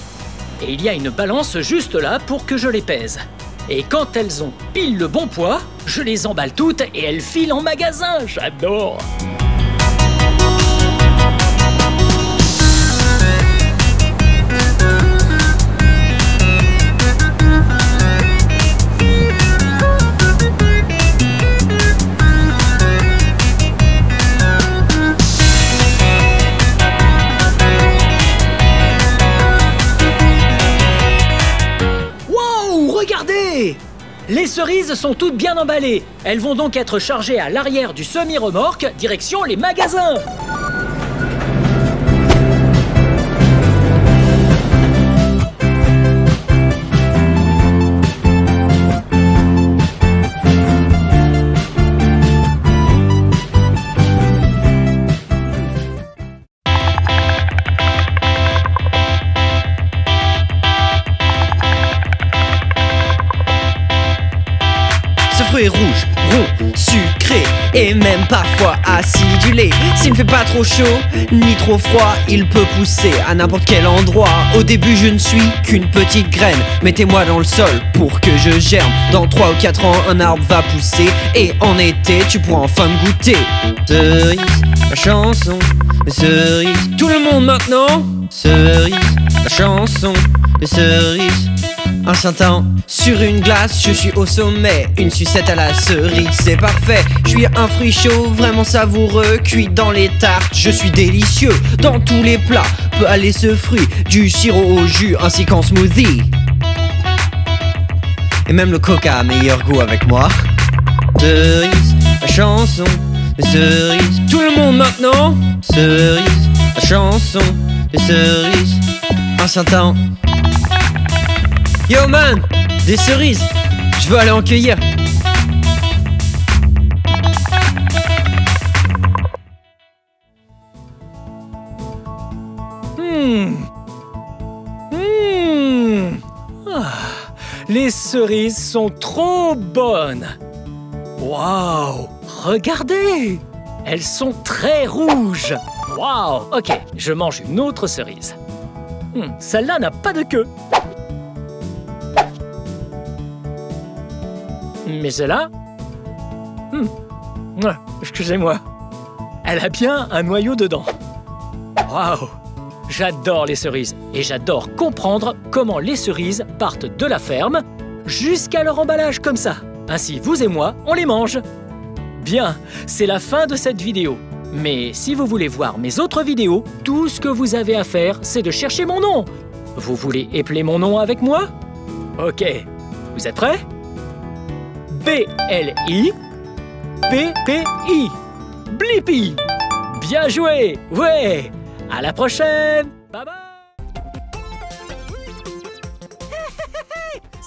Et il y a une balance juste là pour que je les pèse. Et quand elles ont pile le bon poids, je les emballe toutes et elles filent en magasin. J'adore! Les cerises sont toutes bien emballées. Elles vont donc être chargées à l'arrière du semi-remorque, direction les magasins. Fruits rouges, ronds, sucrés et même parfois acidulés. S'il ne fait pas trop chaud ni trop froid, il peut pousser à n'importe quel endroit. Au début je ne suis qu'une petite graine. Mettez-moi dans le sol pour que je germe. Dans 3 ou 4 ans un arbre va pousser et en été tu pourras enfin me goûter. Cerise, la chanson de cerise. Tout le monde maintenant. Cerise, la chanson de cerise. Un certain sur une glace, je suis au sommet. Une sucette à la cerise, c'est parfait. Je suis un fruit chaud, vraiment savoureux. Cuit dans les tartes, je suis délicieux. Dans tous les plats, peut aller ce fruit. Du sirop au jus, ainsi qu'en smoothie. Et même le coca a meilleur goût avec moi. Cerise, la chanson de cerise. Tout le monde maintenant. Cerise, la chanson de cerise. Un certain... Yo man, des cerises, je veux aller en cueillir. Les cerises sont trop bonnes. Waouh, regardez, elles sont très rouges. Waouh, ok, je mange une autre cerise. Celle-là n'a pas de queue. Mais celle-là... excusez-moi. Elle a bien un noyau dedans. Waouh! J'adore les cerises. Et j'adore comprendre comment les cerises partent de la ferme jusqu'à leur emballage comme ça. Ainsi, vous et moi, on les mange. Bien, c'est la fin de cette vidéo. Mais si vous voulez voir mes autres vidéos, tout ce que vous avez à faire, c'est de chercher mon nom. Vous voulez épeler mon nom avec moi? Ok, vous êtes prêts? B-L-I P-P-I. Blippi. Bien joué. Ouais. À la prochaine. Bye bye.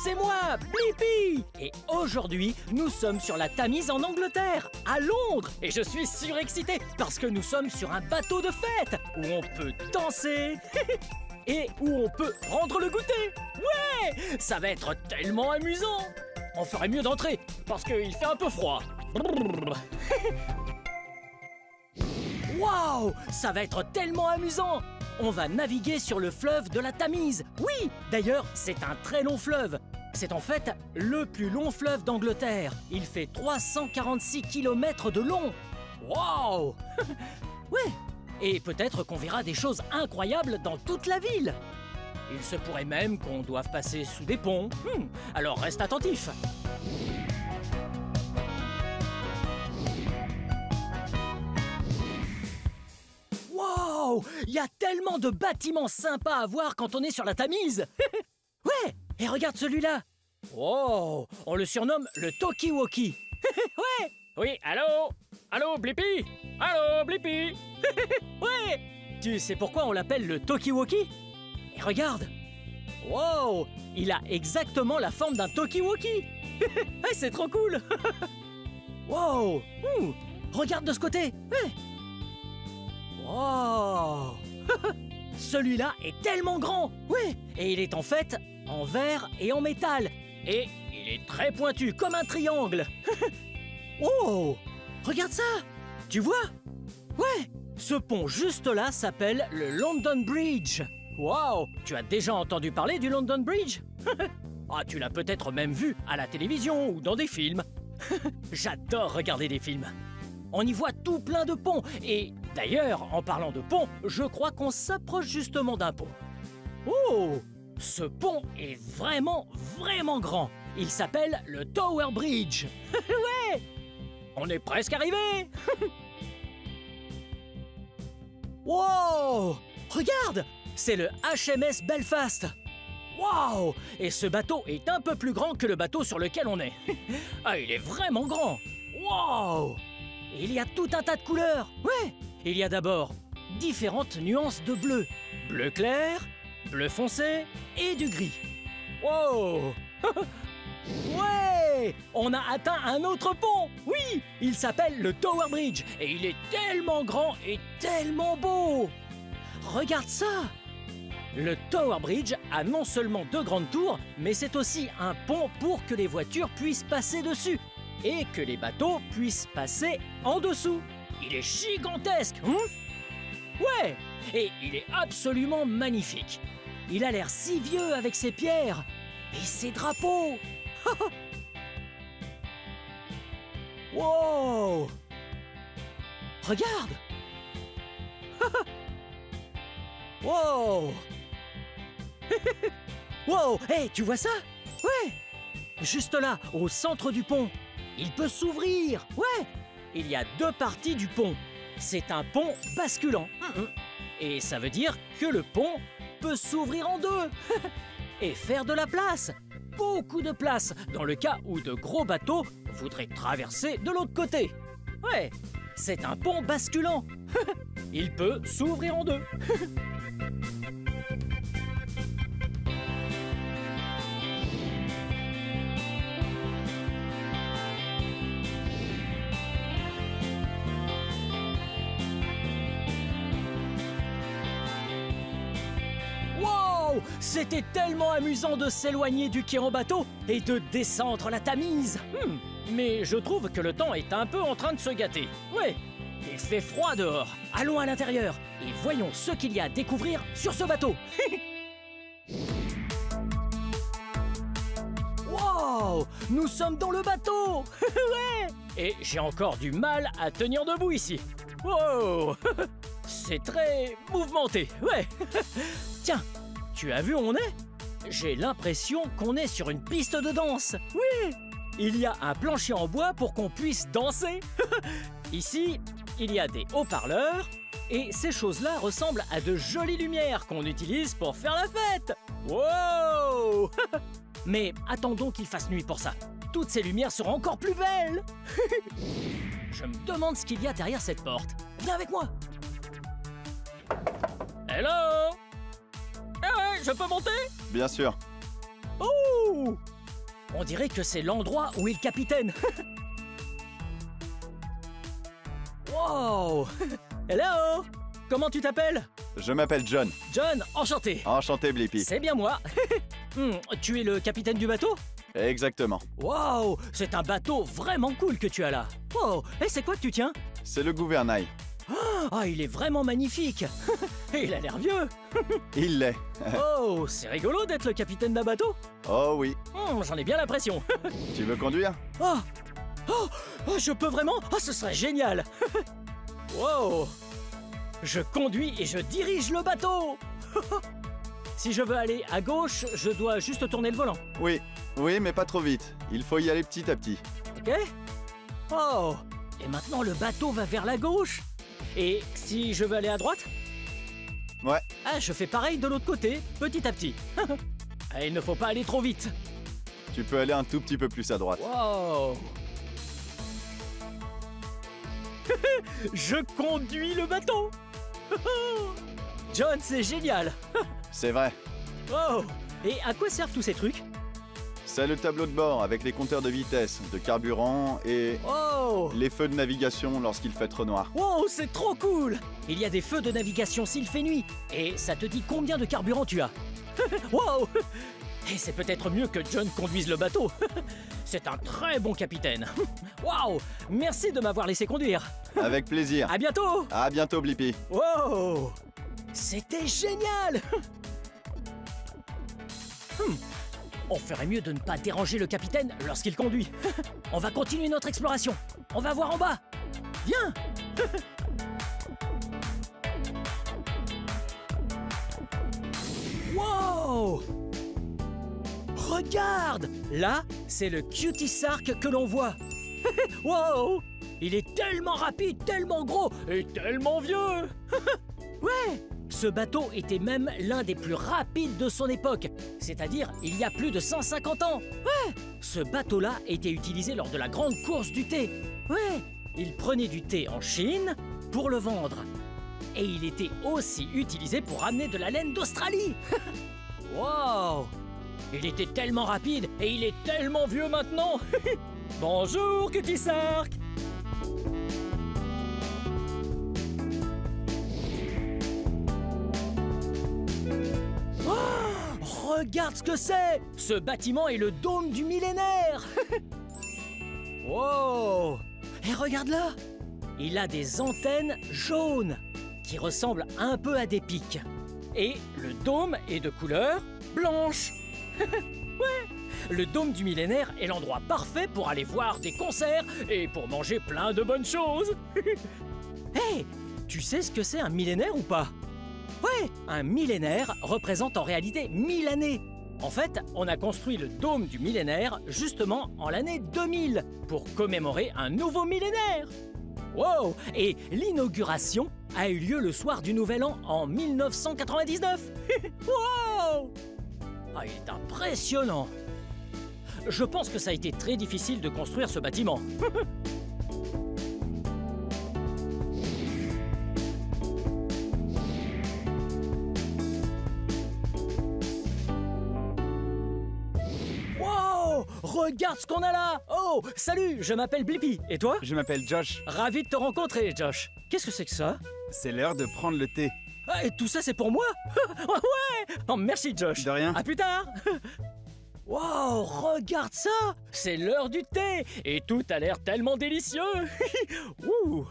C'est moi, Blippi. Et aujourd'hui, nous sommes sur la Tamise en Angleterre, à Londres. Et je suis surexcité parce que nous sommes sur un bateau de fête où on peut danser et où on peut prendre le goûter. Ouais, ça va être tellement amusant. On ferait mieux d'entrer parce qu'il fait un peu froid. Waouh, ça va être tellement amusant. On va naviguer sur le fleuve de la Tamise. Oui, d'ailleurs, c'est un très long fleuve. C'est en fait le plus long fleuve d'Angleterre. Il fait 346 km de long. Waouh. Ouais, et peut-être qu'on verra des choses incroyables dans toute la ville. Il se pourrait même qu'on doive passer sous des ponts. Alors reste attentif. Wow, il y a tellement de bâtiments sympas à voir quand on est sur la Tamise. Ouais, et regarde celui-là. Wow, on le surnomme le Talkie-Walkie. Ouais. Oui, allô? Allô, Blippi? Allô, Blippi? Ouais. Tu sais pourquoi on l'appelle le Talkie-Walkie? Et regarde. Wow, il a exactement la forme d'un Talkie-Walkie. Ouais, c'est trop cool. Wow. Regarde de ce côté. Ouais. Wow. Celui-là est tellement grand. Ouais. Et il est en fait en verre et en métal. Et il est très pointu, comme un triangle. Oh, regarde ça. Tu vois? Ouais. Ce pont juste là s'appelle le London Bridge. Wow. Tu as déjà entendu parler du London Bridge? Ah, tu l'as peut-être même vu à la télévision ou dans des films. J'adore regarder des films. On y voit tout plein de ponts. Et d'ailleurs, en parlant de ponts, je crois qu'on s'approche justement d'un pont. Oh! Ce pont est vraiment, vraiment grand. Il s'appelle le Tower Bridge. Ouais! On est presque arrivé. Wow! Regarde! C'est le HMS Belfast. Wow! Et ce bateau est un peu plus grand que le bateau sur lequel on est. Ah, il est vraiment grand. Wow! Il y a tout un tas de couleurs. Ouais! Il y a d'abord différentes nuances de bleu. Bleu clair, bleu foncé et du gris. Wow! Ouais! On a atteint un autre pont. Oui! Il s'appelle le Tower Bridge. Et il est tellement grand et tellement beau. Regarde ça! Le Tower Bridge a non seulement 2 grandes tours, mais c'est aussi un pont pour que les voitures puissent passer dessus. Et que les bateaux puissent passer en dessous. Il est gigantesque, Ouais, et il est absolument magnifique. Il a l'air si vieux avec ses pierres et ses drapeaux. Wow! Regarde! Wow! Wow! Hey, tu vois ça? Ouais! Juste là, au centre du pont. Il peut s'ouvrir. Ouais! Il y a 2 parties du pont. C'est un pont basculant. Et ça veut dire que le pont peut s'ouvrir en 2 et faire de la place. Beaucoup de place dans le cas où de gros bateaux voudraient traverser de l'autre côté. Ouais, c'est un pont basculant. Il peut s'ouvrir en 2. C'était tellement amusant de s'éloigner du quai en bateau et de descendre la Tamise. Mais je trouve que le temps est un peu en train de se gâter. Ouais, il fait froid dehors. Allons à l'intérieur et voyons ce qu'il y a à découvrir sur ce bateau. Wow, nous sommes dans le bateau. Ouais. Et j'ai encore du mal à tenir debout ici. Wow. C'est très mouvementé, ouais. Tiens, tu as vu où on est? J'ai l'impression qu'on est sur une piste de danse. Oui! Il y a un plancher en bois pour qu'on puisse danser. Ici, il y a des haut-parleurs. Et ces choses-là ressemblent à de jolies lumières qu'on utilise pour faire la fête. Wow! Mais attendons qu'il fasse nuit pour ça. Toutes ces lumières seront encore plus belles. Je me demande ce qu'il y a derrière cette porte. Viens avec moi. Hello? Eh ouais, je peux monter? Bien sûr. Ouh! On dirait que c'est l'endroit où est le capitaine. Wow! Hello! Comment tu t'appelles? Je m'appelle John. John, enchanté. Enchanté, Blippi. C'est bien moi. Tu es le capitaine du bateau? Exactement. Wow! C'est un bateau vraiment cool que tu as là. Oh! Et c'est quoi que tu tiens? C'est le gouvernail. Ah, il est vraiment magnifique. Et il a l'air vieux. Il l'est. Oh, c'est rigolo d'être le capitaine d'un bateau. Oh oui. J'en ai bien l'impression. Tu veux conduire? Oh! Oh! Oh, je peux vraiment? Oh, ce serait génial. Wow! Je conduis et je dirige le bateau. Si je veux aller à gauche, je dois juste tourner le volant. Oui. Oui, mais pas trop vite. Il faut y aller petit à petit. Ok? Oh! Et maintenant le bateau va vers la gauche. Et si je veux aller à droite? Ouais. Ah, je fais pareil de l'autre côté, petit à petit. Ah, il ne faut pas aller trop vite. Tu peux aller un tout petit peu plus à droite. Wow! Je conduis le bateau. John, c'est génial. C'est vrai. Oh! Et à quoi servent tous ces trucs? C'est le tableau de bord avec les compteurs de vitesse, de carburant et Oh! les feux de navigation lorsqu'il fait trop noir. Wow, c'est trop cool! Il y a des feux de navigation s'il fait nuit. Et ça te dit combien de carburant tu as. Wow! Et c'est peut-être mieux que John conduise le bateau. C'est un très bon capitaine. Waouh! Merci de m'avoir laissé conduire. Avec plaisir. À bientôt! À bientôt, Blippi. Wow! C'était génial! On ferait mieux de ne pas déranger le capitaine lorsqu'il conduit. On va continuer notre exploration. On va voir en bas. Viens! Wow! Regarde! Là, c'est le Cutie Sark que l'on voit. Wow! Il est tellement rapide, tellement gros et tellement vieux. Ouais! Ce bateau était même l'un des plus rapides de son époque, c'est-à-dire il y a plus de 150 ans. Ouais! Ce bateau-là était utilisé lors de la grande course du thé. Ouais! Il prenait du thé en Chine pour le vendre. Et il était aussi utilisé pour ramener de la laine d'Australie. Wow! Il était tellement rapide et il est tellement vieux maintenant. Bonjour, Cutie Sark! Regarde ce que c'est! Ce bâtiment est le dôme du millénaire! Wow! Et regarde là! Il a des antennes jaunes qui ressemblent un peu à des pics. Et le dôme est de couleur blanche. Ouais! Le dôme du millénaire est l'endroit parfait pour aller voir des concerts et pour manger plein de bonnes choses. Hey! Tu sais ce que c'est un millénaire ou pas? Ouais, un millénaire représente en réalité 1000 années. En fait, on a construit le dôme du millénaire justement en l'année 2000 pour commémorer un nouveau millénaire. Wow! Et l'inauguration a eu lieu le soir du Nouvel An en 1999. Wow! Ah, il est impressionnant. Je pense que ça a été très difficile de construire ce bâtiment. Regarde ce qu'on a là! Oh, salut, je m'appelle Blippi. Et toi? Je m'appelle Josh. Ravi de te rencontrer, Josh. Qu'est-ce que c'est que ça? C'est l'heure de prendre le thé. Ah, et tout ça, c'est pour moi? Ouais! Oh, merci, Josh. De rien. À plus tard. Wow, regarde ça! C'est l'heure du thé! Et tout a l'air tellement délicieux! Ouh.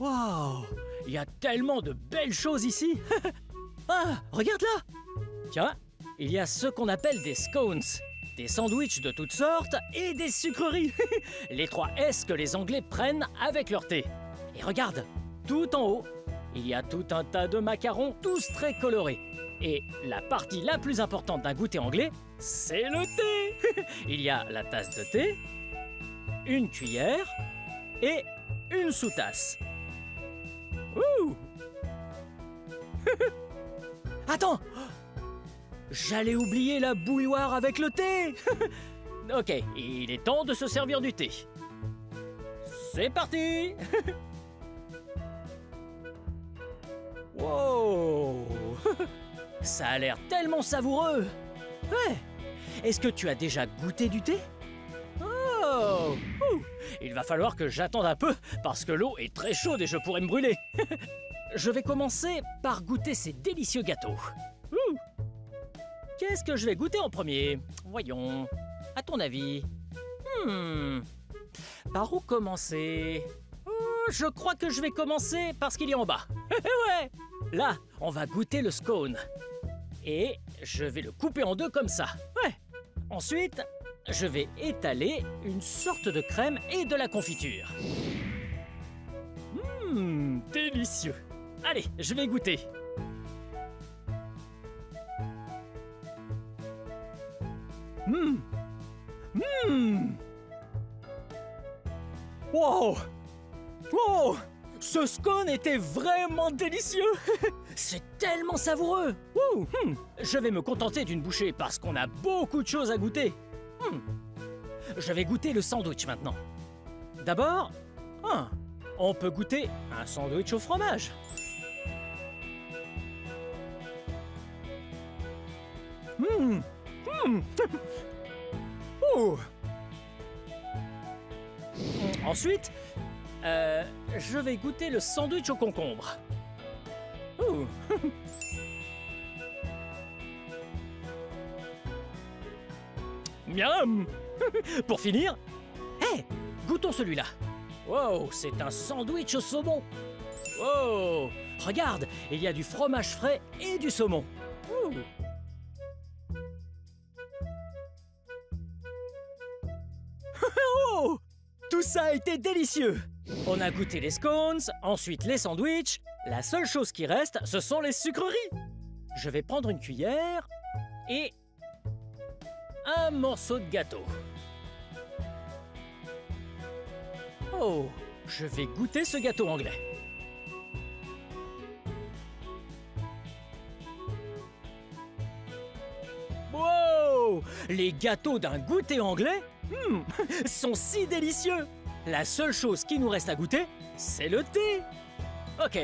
Wow! Il y a tellement de belles choses ici! Ah, regarde là! Tiens, il y a ce qu'on appelle des scones, des sandwichs de toutes sortes et des sucreries. Les 3 S que les Anglais prennent avec leur thé. Et regarde, tout en haut, il y a tout un tas de macarons, tous très colorés. Et la partie la plus importante d'un goûter anglais, c'est le thé. Il y a la tasse de thé, une cuillère et une sous-tasse. Ouh. Attends! J'allais oublier la bouilloire avec le thé. Ok, il est temps de se servir du thé. C'est parti. Wow. Ça a l'air tellement savoureux. Ouais. Est-ce que tu as déjà goûté du thé? Oh. Ouh. Il va falloir que j'attende un peu parce que l'eau est très chaude et je pourrais me brûler. Je vais commencer par goûter ces délicieux gâteaux. Ouh. Qu'est-ce que je vais goûter en premier? Voyons. À ton avis? Par où commencer? Je crois que je vais commencer par ce qu'il y a en bas. Ouais. Là, on va goûter le scone. Et je vais le couper en deux comme ça. Ouais. Ensuite, je vais étaler une sorte de crème et de la confiture. Délicieux. Allez, je vais goûter. Wow! Wow! Ce scone était vraiment délicieux! C'est tellement savoureux! Ouh, Je vais me contenter d'une bouchée parce qu'on a beaucoup de choses à goûter. Je vais goûter le sandwich maintenant. D'abord, on peut goûter un sandwich au fromage. Ouh. Ensuite, je vais goûter le sandwich au concombre. Ouh. Miam. Pour finir, goûtons celui-là. Wow, c'est un sandwich au saumon. Wow, regarde, il y a du fromage frais et du saumon. Ouh. Oh, tout ça a été délicieux. On a goûté les scones, ensuite les sandwichs. La seule chose qui reste, ce sont les sucreries. Je vais prendre une cuillère et un morceau de gâteau. Oh, je vais goûter ce gâteau anglais. Wow! Les gâteaux d'un goûter anglais sont si délicieux. La seule chose qui nous reste à goûter, c'est le thé. Ok,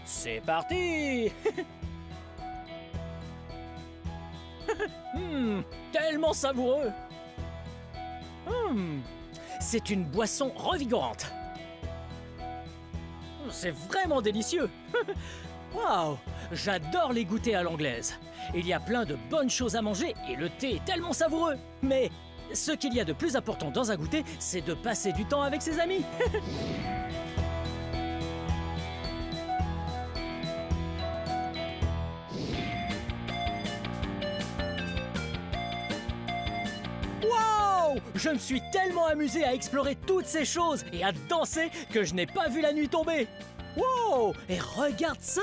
c'est parti. Tellement savoureux. C'est une boisson revigorante. C'est vraiment délicieux. Waouh, j'adore les goûters à l'anglaise. Il y a plein de bonnes choses à manger et le thé est tellement savoureux. Mais ce qu'il y a de plus important dans un goûter, c'est de passer du temps avec ses amis. Wow! Je me suis tellement amusé à explorer toutes ces choses et à danser que je n'ai pas vu la nuit tomber. Wow! Et regarde ça!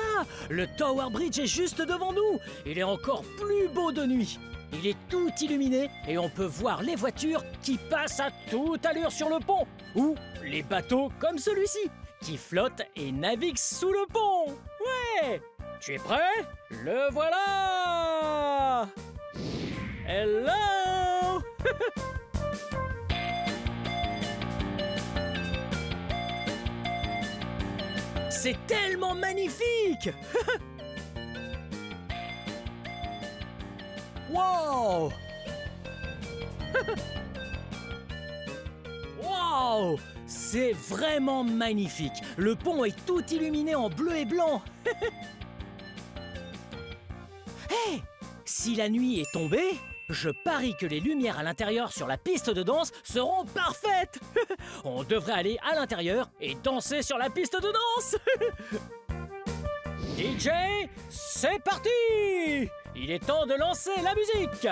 Le Tower Bridge est juste devant nous. Il est encore plus beau de nuit. Il est tout illuminé et on peut voir les voitures qui passent à toute allure sur le pont ou les bateaux comme celui-ci qui flottent et naviguent sous le pont. Ouais! Tu es prêt? Le voilà! Hello! C'est tellement magnifique! Wow! Wow! C'est vraiment magnifique. Le pont est tout illuminé en bleu et blanc. Hey! Si la nuit est tombée, je parie que les lumières à l'intérieur sur la piste de danse seront parfaites. On devrait aller à l'intérieur et danser sur la piste de danse. DJ, c'est parti! Il est temps de lancer la musique.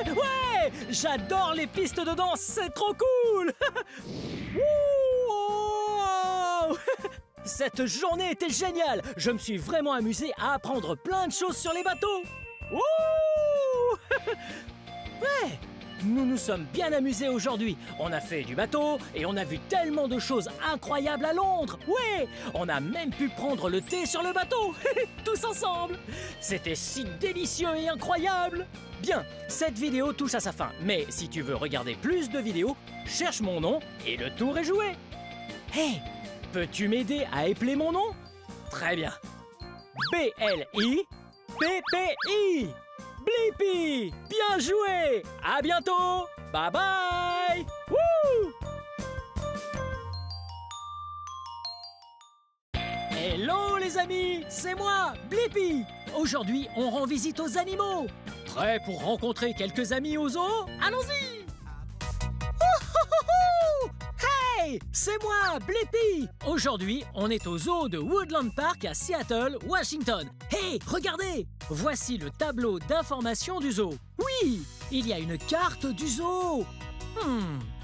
Ouais! J'adore les pistes de danse, c'est trop cool. Cette journée était géniale. Je me suis vraiment amusé à apprendre plein de choses sur les bateaux. Wouh! Ouais, nous nous sommes bien amusés aujourd'hui. On a fait du bateau et on a vu tellement de choses incroyables à Londres. Ouais, on a même pu prendre le thé sur le bateau, tous ensemble. C'était si délicieux et incroyable. Bien, cette vidéo touche à sa fin. Mais si tu veux regarder plus de vidéos, cherche mon nom et le tour est joué. Hey, peux-tu m'aider à épeler mon nom? Très bien. B-L-I-P-P-I. Blippi! Bien joué! À bientôt! Bye bye! Wouh! Hello les amis! C'est moi, Blippi! Aujourd'hui, on rend visite aux animaux! Prêt pour rencontrer quelques amis au zoo? Allons-y! Hey! C'est moi, Blippi! Aujourd'hui, on est au zoo de Woodland Park à Seattle, Washington. Hey, regardez! Voici le tableau d'information du zoo. Oui, il y a une carte du zoo.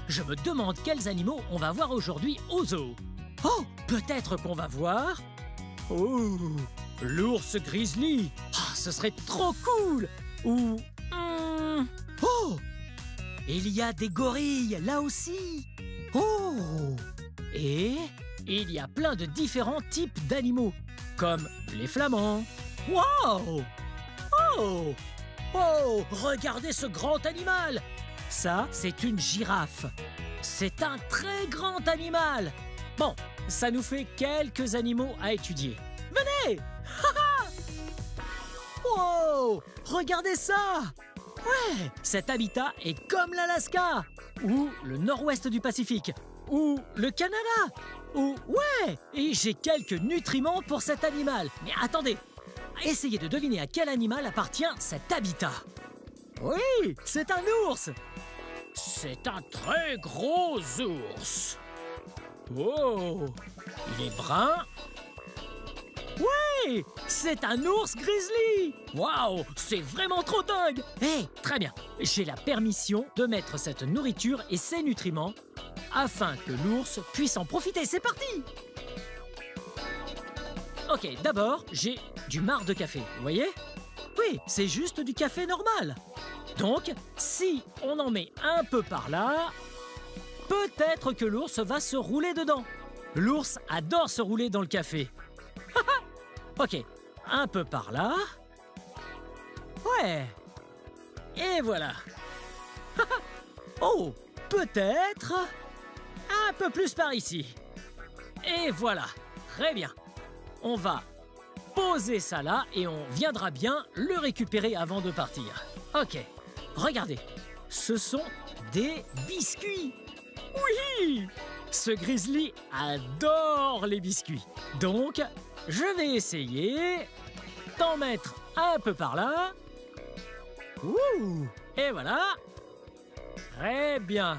Je me demande quels animaux on va voir aujourd'hui au zoo. Oh, peut-être qu'on va voir... Oh, l'ours grizzly. Ah, ce serait trop cool. Ou... Oh, il y a des gorilles là aussi. Oh, et il y a plein de différents types d'animaux, comme les flamands. Wow! Oh! Oh! Regardez ce grand animal! Ça, c'est une girafe. C'est un très grand animal. Bon, ça nous fait quelques animaux à étudier. Venez! Wow! Regardez ça! Ouais! Cet habitat est comme l'Alaska, ou le nord-ouest du Pacifique, ou le Canada, ou... Ouais! Et j'ai quelques nutriments pour cet animal. Mais attendez! Essayez de deviner à quel animal appartient cet habitat. Oui, c'est un ours. C'est un très gros ours. Oh, il est brun. Oui, c'est un ours grizzly. Waouh, c'est vraiment trop dingue. Hey, très bien. J'ai la permission de mettre cette nourriture et ses nutriments afin que l'ours puisse en profiter. C'est parti. Ok, d'abord, j'ai du marc de café, vous voyez? Oui, c'est juste du café normal. Donc, si on en met un peu par là, peut-être que l'ours va se rouler dedans. L'ours adore se rouler dans le café. Ok, un peu par là. Ouais. Et voilà. Oh, peut-être un peu plus par ici. Et voilà, très bien. On va poser ça là et on viendra bien le récupérer avant de partir. Ok, regardez, ce sont des biscuits. Oui, ce grizzly adore les biscuits. Donc, je vais essayer d'en mettre un peu par là. Ouh, et voilà. Très bien.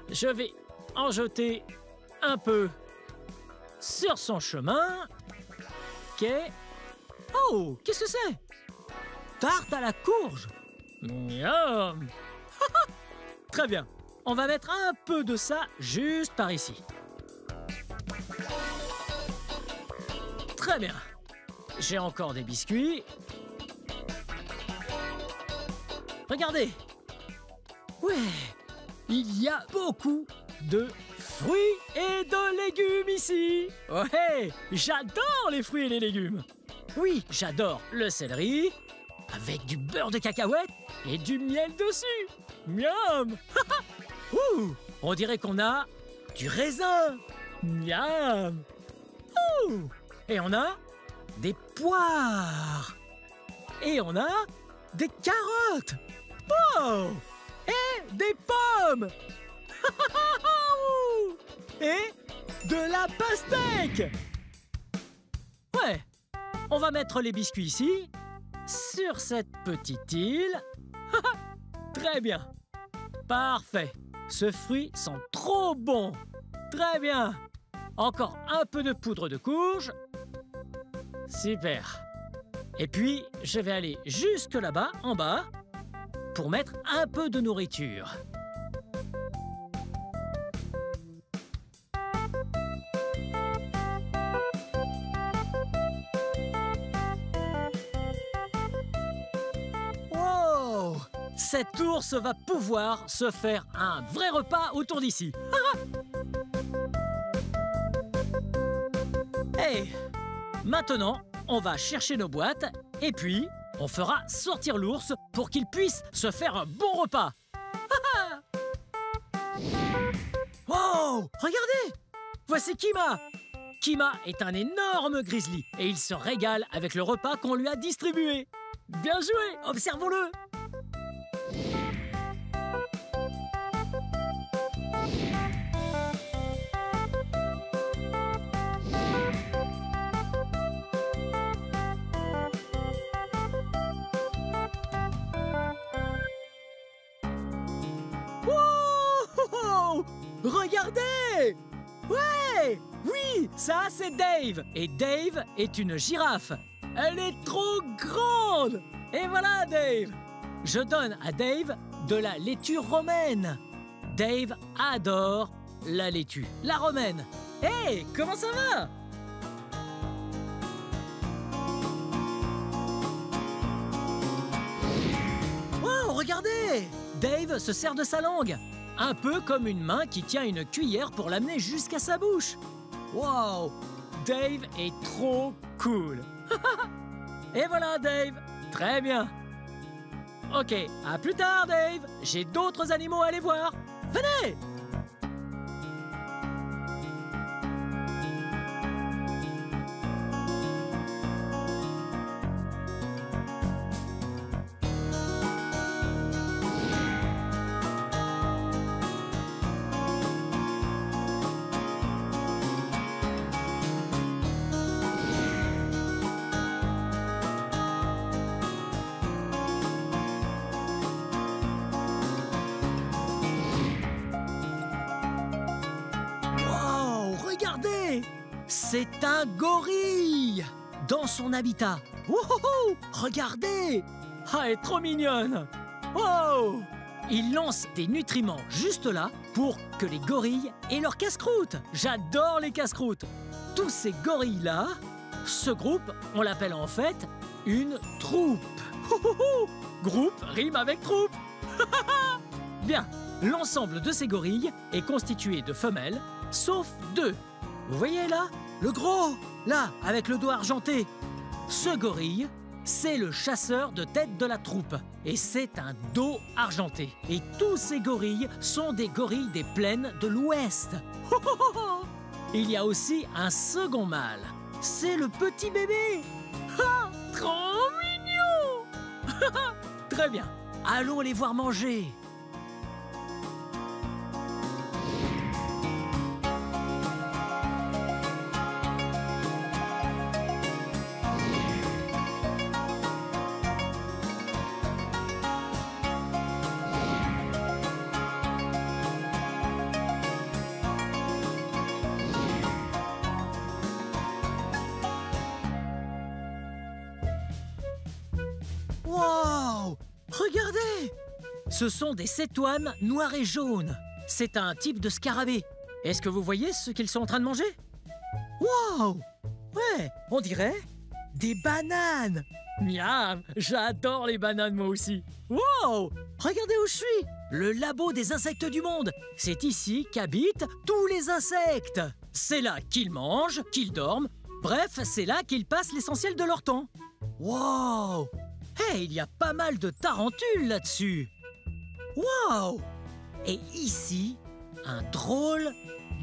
Je vais en jeter un peu sur son chemin. Ok. Oh, qu'est-ce que c'est? Tarte à la courge. Miam. Très bien. On va mettre un peu de ça juste par ici. Très bien. J'ai encore des biscuits. Regardez. Ouais. Il y a beaucoup de fruits et de légumes ici. Ouais, j'adore les fruits et les légumes. Oui, j'adore le céleri avec du beurre de cacahuète et du miel dessus. Miam. Ouh, on dirait qu'on a du raisin. Miam. Ouh, et on a des poires. Et on a des carottes. Oh, et des pommes. Et de la pastèque. Ouais, on va mettre les biscuits ici, sur cette petite île. Très bien. Parfait. Ce fruit sent trop bon. Très bien. Encore un peu de poudre de courge. Super. Et puis, je vais aller jusque là-bas, en bas, pour mettre un peu de nourriture. cet ours va pouvoir se faire un vrai repas autour d'ici. Hey, maintenant, on va chercher nos boîtes et puis on fera sortir l'ours pour qu'il puisse se faire un bon repas. Wow, regardez! Voici Kima! Kima est un énorme grizzly et il se régale avec le repas qu'on lui a distribué. Bien joué, observons-le. Wow! Regardez! Ouais! Oui, ça c'est Dave. Et Dave est une girafe. Elle est trop grande. Et voilà Dave. Je donne à Dave de la laitue romaine. Dave adore la laitue, la romaine. Hey, comment ça va? Wow, regardez! Dave se sert de sa langue. Un peu comme une main qui tient une cuillère pour l'amener jusqu'à sa bouche. Wow! Dave est trop cool. Et voilà Dave. Très bien. Ok, à plus tard Dave. J'ai d'autres animaux à aller voir. Venez! C'est un gorille dans son habitat. Wouhou! Regardez! Ah, elle est trop mignonne! Wow! Il lance des nutriments juste là pour que les gorilles aient leur casse-croûte. J'adore les casse-croûtes. Tous ces gorilles-là, ce groupe, on l'appelle en fait une troupe. Wouhou! Groupe rime avec troupe. Bien, l'ensemble de ces gorilles est constitué de femelles, sauf deux. Vous voyez là? Le gros, là, avec le dos argenté. Ce gorille, c'est le chasseur de tête de la troupe. Et c'est un dos argenté. Et tous ces gorilles sont des gorilles des plaines de l'Ouest. Il y a aussi un second mâle. C'est le petit bébé. Ah, trop mignon. Très bien. Allons les voir manger. Wow! Regardez! Ce sont des cétoines noirs et jaunes. C'est un type de scarabée. Est-ce que vous voyez ce qu'ils sont en train de manger? Wow! Ouais, on dirait des bananes. Miam! J'adore les bananes moi aussi. Wow! Regardez où je suis! Le labo des insectes du monde. C'est ici qu'habitent tous les insectes. C'est là qu'ils mangent, qu'ils dorment. Bref, c'est là qu'ils passent l'essentiel de leur temps. Wow! Hey, il y a pas mal de tarentules là-dessus. Wow! Et ici, un drôle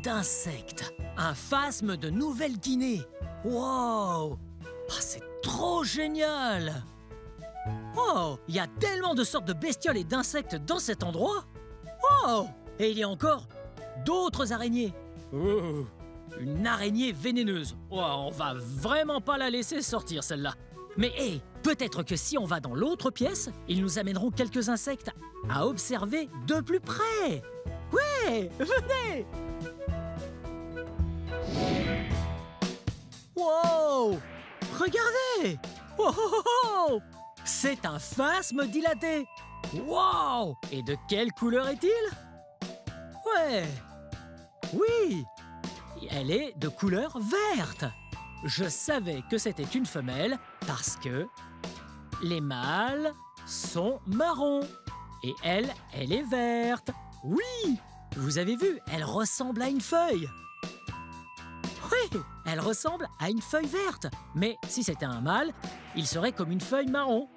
d'insecte. Un phasme de Nouvelle-Guinée. Wow! Ah, c'est trop génial! Oh, il y a tellement de sortes de bestioles et d'insectes dans cet endroit. Oh! Et il y a encore d'autres araignées. Oh, une araignée vénéneuse. Oh, on va vraiment pas la laisser sortir, celle-là. Mais hé, peut-être que si on va dans l'autre pièce, ils nous amèneront quelques insectes à observer de plus près. Ouais, venez! Wow! Regardez! Wow! C'est un phasme dilaté. Wow! Et de quelle couleur est-il? Ouais. Oui. Elle est de couleur verte. Je savais que c'était une femelle parce que les mâles sont marrons. Et elle est verte. Oui, vous avez vu, elle ressemble à une feuille. Oui, elle ressemble à une feuille verte. Mais si c'était un mâle, il serait comme une feuille marron.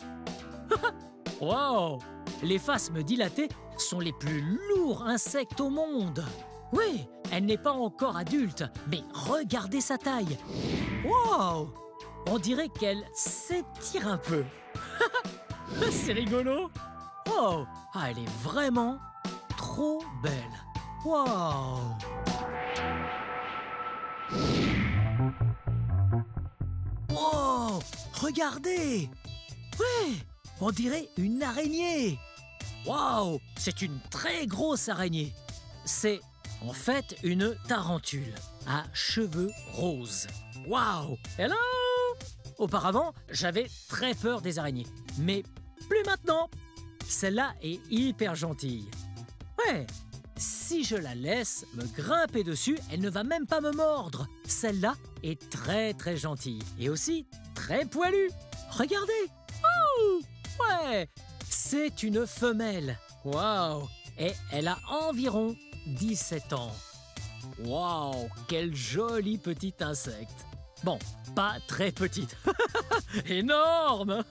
Wow! Les phasmes dilatées sont les plus lourds insectes au monde. Oui, elle n'est pas encore adulte, mais regardez sa taille. Wow! On dirait qu'elle s'étire un peu. C'est rigolo. Oh, ah, elle est vraiment trop belle. Wow! Wow! Regardez! Ouais! On dirait une araignée. Wow! C'est une très grosse araignée. C'est en fait une tarentule à cheveux roses. Wow! Hello! Auparavant, j'avais très peur des araignées. Mais plus maintenant. Celle-là est hyper gentille. Ouais, si je la laisse me grimper dessus, elle ne va même pas me mordre. Celle-là est très gentille et aussi très poilue. Regardez. Oh, ouais, c'est une femelle. Waouh, et elle a environ 17 ans. Waouh, quel joli petit insecte. Bon, pas très petite. Énorme.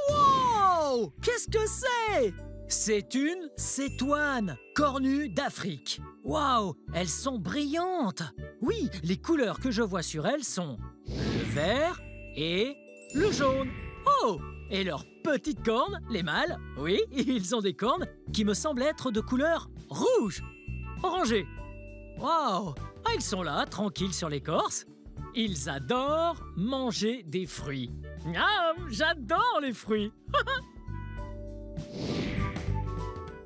Wow! Qu'est-ce que c'est? C'est une cétoine, cornue d'Afrique. Waouh! Elles sont brillantes. Oui, les couleurs que je vois sur elles sont le vert et le jaune. Oh! Et leurs petites cornes, les mâles, oui, ils ont des cornes qui me semblent être de couleur rouge, orangée. Waouh! Ah, ils sont là, tranquilles sur l'écorce. Ils adorent manger des fruits. Miam, j'adore les fruits.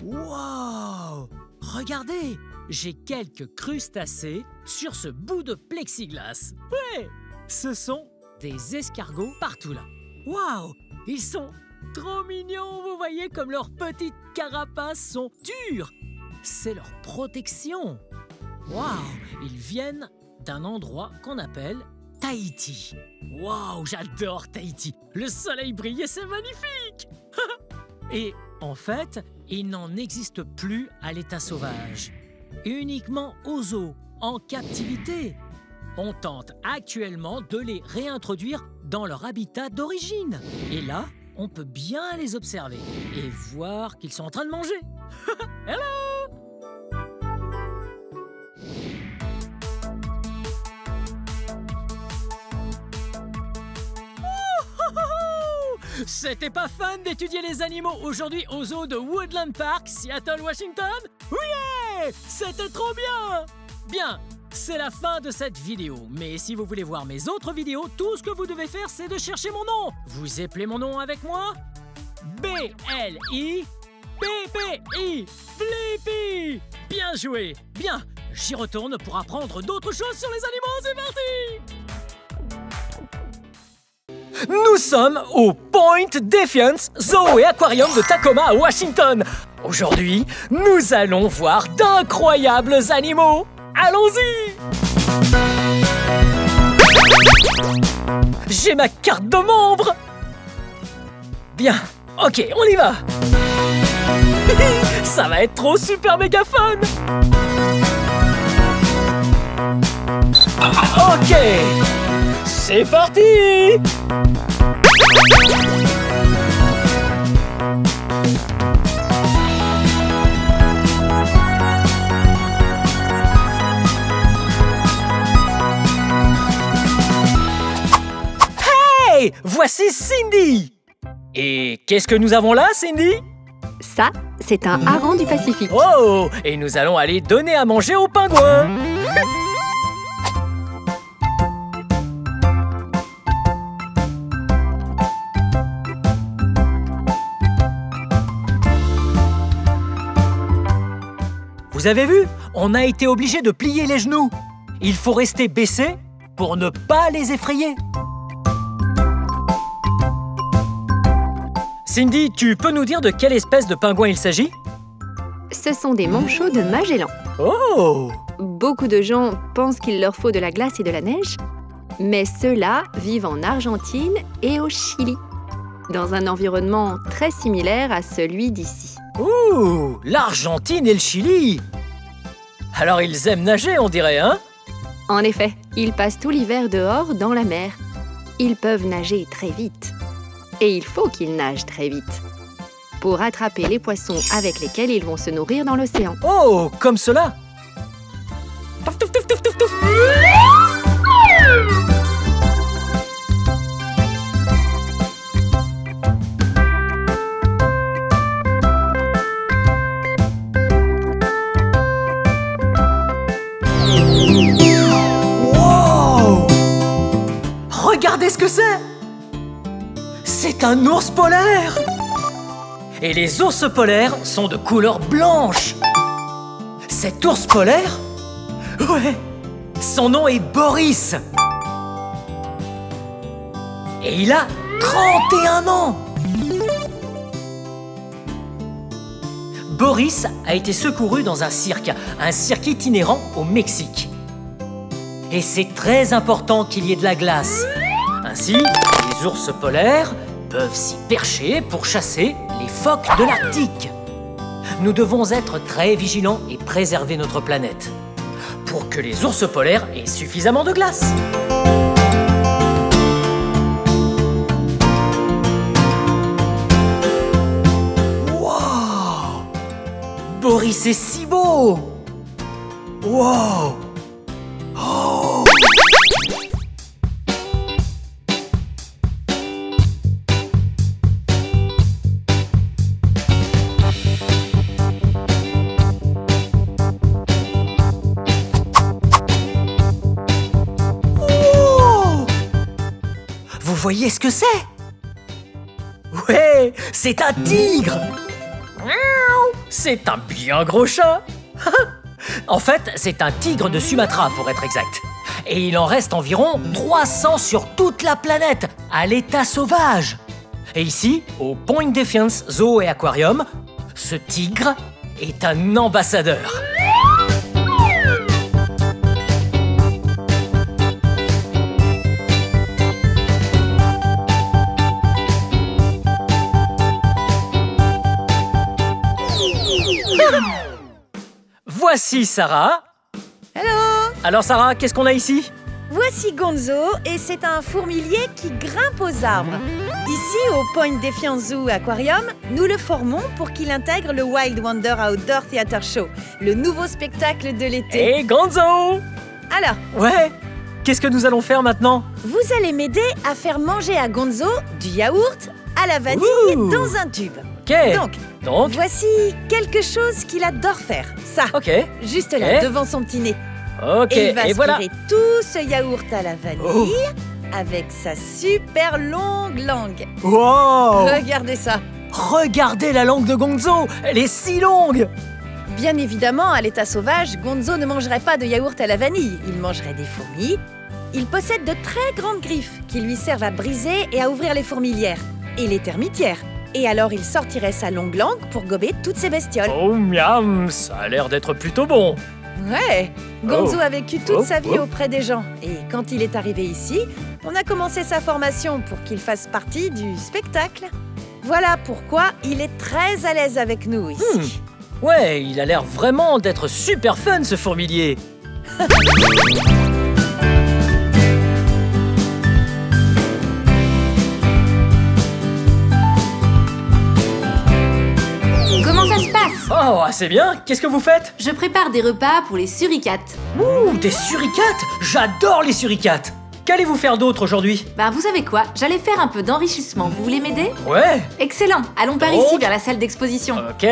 Wow! Regardez, j'ai quelques crustacés sur ce bout de plexiglas. Ouais, ce sont des escargots partout là. Waouh! Ils sont trop mignons, vous voyez comme leurs petites carapaces sont dures. C'est leur protection. Waouh! Ils viennent d'un endroit qu'on appelle Tahiti. Waouh, j'adore Tahiti. Le soleil brille et c'est magnifique. Et en fait, il n'en existe plus à l'état sauvage. Uniquement aux zoos, en captivité. On tente actuellement de les réintroduire dans leur habitat d'origine. Et là, on peut bien les observer et voir qu'ils sont en train de manger. Hello! C'était pas fun d'étudier les animaux aujourd'hui au zoo de Woodland Park, Seattle, Washington? Oui! C'était trop bien! Bien, c'est la fin de cette vidéo. Mais si vous voulez voir mes autres vidéos, tout ce que vous devez faire, c'est de chercher mon nom. Vous appelez mon nom avec moi? B-L-I-P-P-I. Blippi! Bien joué! Bien, j'y retourne pour apprendre d'autres choses sur les animaux. C'est parti! Nous sommes au Point Defiance Zoo et Aquarium de Tacoma à Washington. Aujourd'hui, nous allons voir d'incroyables animaux. Allons-y! J'ai ma carte de membre. Bien, ok, on y va. Ça va être trop super méga fun. Ok, c'est parti. Hey! Voici Cindy! Et qu'est-ce que nous avons là, Cindy? Ça, c'est un hareng du Pacifique. Oh! Et nous allons aller donner à manger aux pingouins! Vous avez vu? On a été obligé de plier les genoux. Il faut rester baissé pour ne pas les effrayer. Cindy, tu peux nous dire de quelle espèce de pingouin il s'agit? Ce sont des manchots de Magellan. Oh! Beaucoup de gens pensent qu'il leur faut de la glace et de la neige, mais ceux-là vivent en Argentine et au Chili. dans un environnement très similaire à celui d'ici. Ouh, l'Argentine et le Chili! Alors ils aiment nager, on dirait, hein? En effet, ils passent tout l'hiver dehors dans la mer. Ils peuvent nager très vite. Et il faut qu'ils nagent très vite pour attraper les poissons avec lesquels ils vont se nourrir dans l'océan. Oh, comme cela! Touf, touf, touf, touf, touf, touf. Wow! Regardez ce que c'est! C'est un ours polaire! Et les ours polaires sont de couleur blanche. Cet ours polaire? Ouais, son nom est Boris. Et il a 31 ans. Boris a été secouru dans un cirque itinérant au Mexique. Et c'est très important qu'il y ait de la glace. Ainsi, les ours polaires peuvent s'y percher pour chasser les phoques de l'Arctique. Nous devons être très vigilants et préserver notre planète pour que les ours polaires aient suffisamment de glace. Wow! Boris est si beau! Wow! Oh! Vous voyez ce que c'est? Ouais, c'est un tigre! C'est un bien gros chat! En fait, c'est un tigre de Sumatra pour être exact. Et il en reste environ 300 sur toute la planète, à l'état sauvage. Et ici, au Point Defiance Zoo et Aquarium, ce tigre est un ambassadeur. Voici Sarah. Hello! Alors Sarah, qu'est-ce qu'on a ici? Voici Gonzo et c'est un fourmilier qui grimpe aux arbres. Ici, au Point Defiance Zoo Aquarium, nous le formons pour qu'il intègre le Wild Wonder Outdoor Theater Show, le nouveau spectacle de l'été. Et Gonzo! Alors, Ouais, qu'est-ce que nous allons faire maintenant? vous allez m'aider à faire manger à Gonzo du yaourt à la vanille Ouh. dans un tube. Ok, donc, Voici quelque chose qu'il adore faire. Ça, ok, juste là, Ok. devant son petit nez. ok, Et il va et voilà. aspirer tout ce yaourt à la vanille Oh. avec sa super longue langue. Wow! Regardez ça. Regardez la langue de Gonzo, elle est si longue! Bien évidemment, à l'état sauvage, Gonzo ne mangerait pas de yaourt à la vanille. Il mangerait des fourmis. Il possède de très grandes griffes qui lui servent à briser et à ouvrir les fourmilières et les termitières. Et alors, il sortirait sa longue langue pour gober toutes ces bestioles. Oh miam, ça a l'air d'être plutôt bon. Ouais, Gonzo Oh. a vécu toute Oh, sa vie oh. auprès des gens. Et quand il est arrivé ici, on a commencé sa formation pour qu'il fasse partie du spectacle. Voilà pourquoi il est très à l'aise avec nous ici. Ouais, il a l'air vraiment d'être super fun ce fourmilier. Comment ça se passe? Oh, c'est bien, qu'est-ce que vous faites? Je prépare des repas pour les suricates. Ouh, des suricates! J'adore les suricates! Qu'allez-vous faire d'autre aujourd'hui? Bah vous savez quoi? J'allais faire un peu d'enrichissement, vous voulez m'aider? Ouais, Excellent, allons par Donc ici vers la salle d'exposition. ok.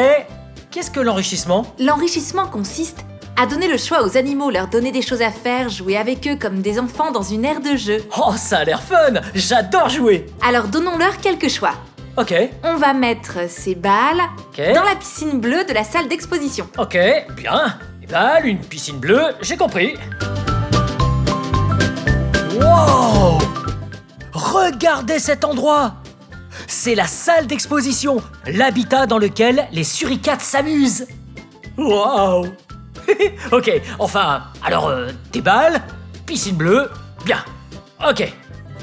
Qu'est-ce que l'enrichissement? L'enrichissement consiste à donner le choix aux animaux, leur donner des choses à faire, jouer avec eux comme des enfants dans une aire de jeu. Oh, ça a l'air fun! J'adore jouer! Alors donnons-leur quelques choix. Ok, On va mettre ces balles ok, dans la piscine bleue de la salle d'exposition. ok, bien. Des balles, une piscine bleue, j'ai compris. Wow! Regardez cet endroit! C'est la salle d'exposition, l'habitat dans lequel les suricates s'amusent. Wow! Ok, enfin, alors, des balles, piscine bleue, bien. Ok,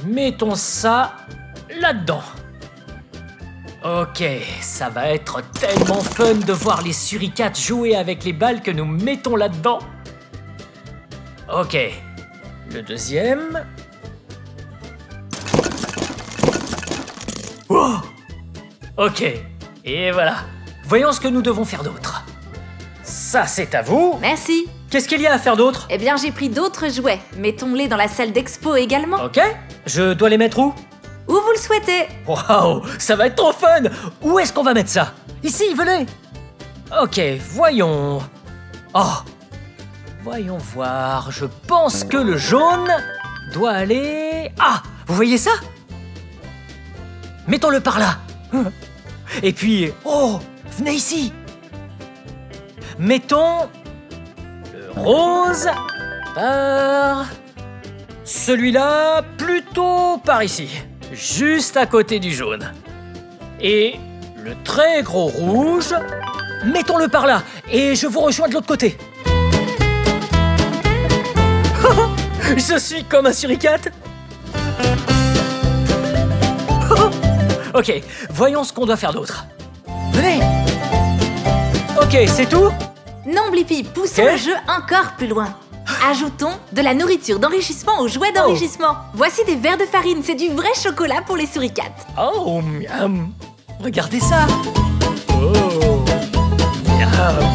mettons ça là-dedans. Ok, ça va être tellement fun de voir les suricates jouer avec les balles que nous mettons là-dedans. Ok, le deuxième. Oh, ok, et voilà. Voyons ce que nous devons faire d'autre. Ça, c'est à vous. Merci. Qu'est-ce qu'il y a à faire d'autre? Eh bien, j'ai pris d'autres jouets. Mettons-les dans la salle d'expo également. Ok, je dois les mettre où? Où vous le souhaitez. Waouh, ça va être trop fun! Où est-ce qu'on va mettre ça? Ici, venez! Ok, voyons... Oh! Voyons voir, je pense que le jaune doit aller... Ah! Vous voyez ça? Mettons-le par là! Et puis... Oh! Venez ici! Mettons... le rose par... celui-là plutôt par ici. Juste à côté du jaune. Et le très gros rouge, mettons-le par là, et je vous rejoins de l'autre côté. Je suis comme un suricate. Ok, voyons ce qu'on doit faire d'autre. Venez. Ok, c'est tout? Non, Blippi, poussons le jeu encore plus loin. Ajoutons de la nourriture d'enrichissement aux jouets d'enrichissement. Voici des verres de farine, c'est du vrai chocolat pour les suricates. Oh, miam. Regardez ça. Oh, miam.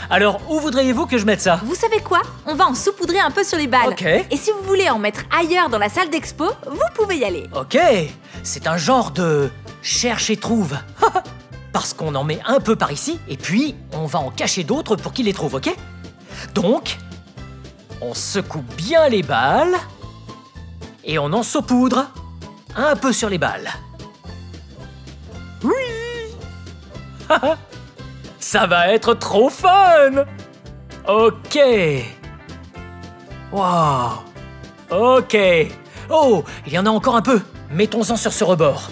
Alors, où voudriez-vous que je mette ça? Vous savez quoi? On va en saupoudrer un peu sur les balles. Ok. Et si vous voulez en mettre ailleurs dans la salle d'expo, vous pouvez y aller. Ok, c'est un genre de cherche et trouve. Parce qu'on en met un peu par ici, et puis on va en cacher d'autres pour qu'ils les trouvent, ok? Donc... on secoue bien les balles et on en saupoudre un peu sur les balles. Oui. Ça va être trop fun. Ok. Wow. Ok. Oh, il y en a encore un peu. Mettons-en sur ce rebord.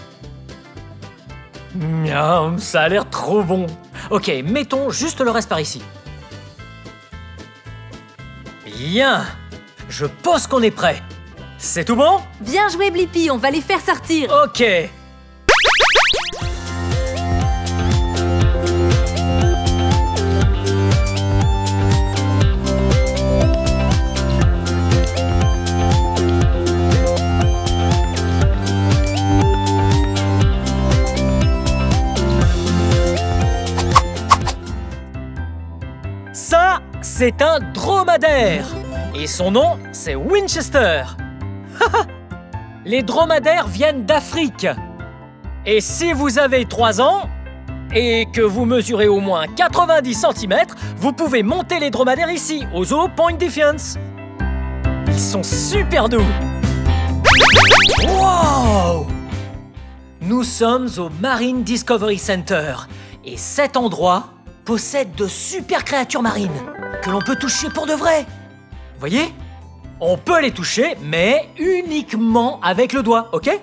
Miam, ça a l'air trop bon. Ok, mettons juste le reste par ici. Bien, je pense qu'on est prêt. C'est tout bon? Bien joué, Blippi, on va les faire sortir. Ok. Ça, c'est un dromadaire. Et son nom, c'est Winchester. Les dromadaires viennent d'Afrique. Et si vous avez 3 ans et que vous mesurez au moins 90 cm, vous pouvez monter les dromadaires ici, au zoo Point Defiance. Ils sont super doux. Wow! Nous sommes au Marine Discovery Center. Et cet endroit possède de super créatures marines que l'on peut toucher pour de vrai. Voyez? On peut les toucher, mais uniquement avec le doigt, ok?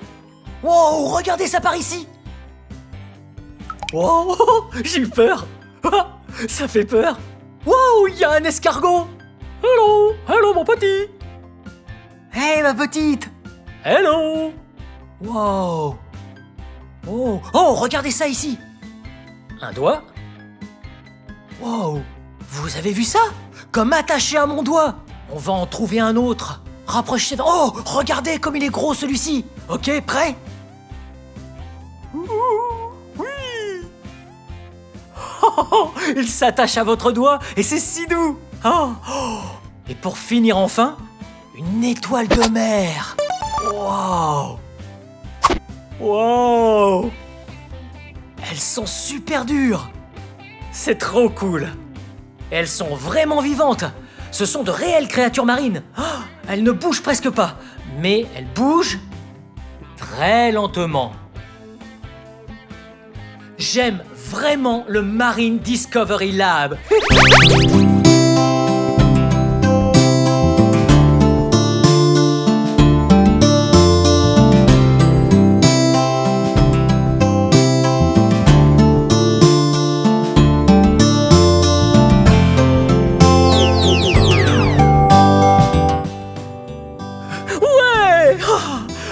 Wow, regardez ça par ici! Wow, j'ai eu peur! Ça fait peur! Wow, il y a un escargot! Hello! Hello, mon petit! Hey, ma petite! Hello! Wow! Oh, oh, regardez ça ici! Un doigt? Wow! Vous avez vu ça? Comme attaché à mon doigt! On va en trouver un autre. Rapprochez... Oh, regardez comme il est gros celui-ci. Ok, prêt? Oui. Oh, il s'attache à votre doigt et c'est si doux. Oh. Et pour finir enfin, une étoile de mer. Wow. Wow. Elles sont super dures. C'est trop cool. Elles sont vraiment vivantes. Ce sont de réelles créatures marines. Oh, elles ne bougent presque pas, mais elles bougent très lentement. J'aime vraiment le Marine Discovery Lab.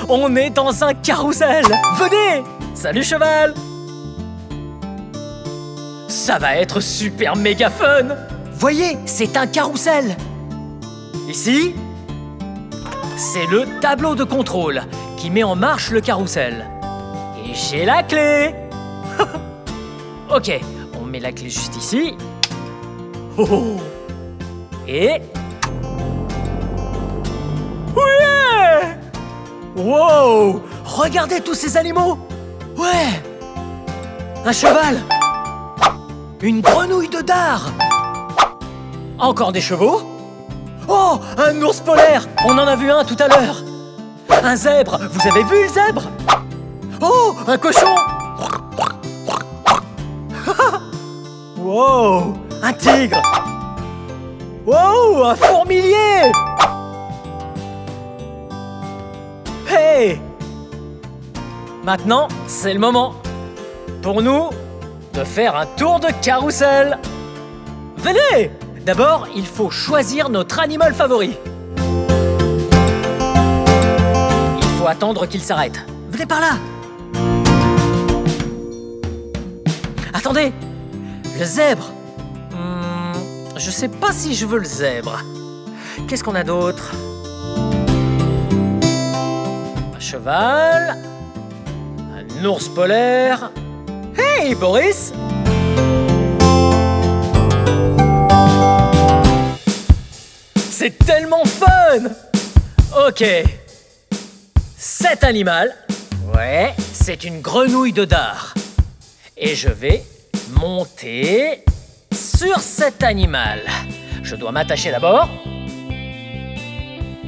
On est dans un carrousel. Venez. Salut cheval. Ça va être super méga fun! Voyez, c'est un carrousel! Ici, c'est le tableau de contrôle qui met en marche le carrousel. Et j'ai la clé! Ok, on met la clé juste ici. Oh. Et... Ouais! Wow! Regardez tous ces animaux! Ouais! Un cheval! Une grenouille de dard! Encore des chevaux? Oh! Un ours polaire! On en a vu un tout à l'heure! Un zèbre! Vous avez vu le zèbre? Oh! Un cochon! Wow! Un tigre! Wow! Un fourmilier! Hey! Maintenant, c'est le moment pour nous de faire un tour de carrousel. Venez! D'abord, il faut choisir notre animal favori. Il faut attendre qu'il s'arrête. Venez par là! Attendez! Le zèbre! Je sais pas si je veux le zèbre. Qu'est-ce qu'on a d'autre? Un cheval. Un ours polaire. Hey, Boris! C'est tellement fun! Ok. Cet animal, ouais, c'est une grenouille de dard. Et je vais monter sur cet animal. Je dois m'attacher d'abord.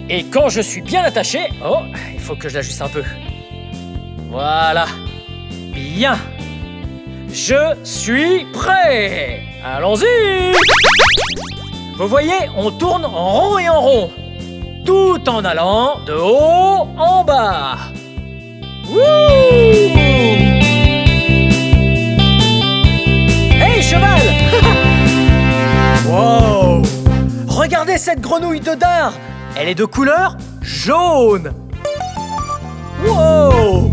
Et quand je suis bien attaché... Oh, il faut que je l'ajuste un peu. Voilà. Bien. Je suis prêt. Allons-y. Vous voyez, on tourne en rond et en rond. Tout en allant de haut en bas. Wouh! Hey, cheval! Wow! Regardez cette grenouille de dard! Elle est de couleur jaune! Wow!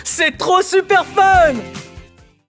C'est trop super fun!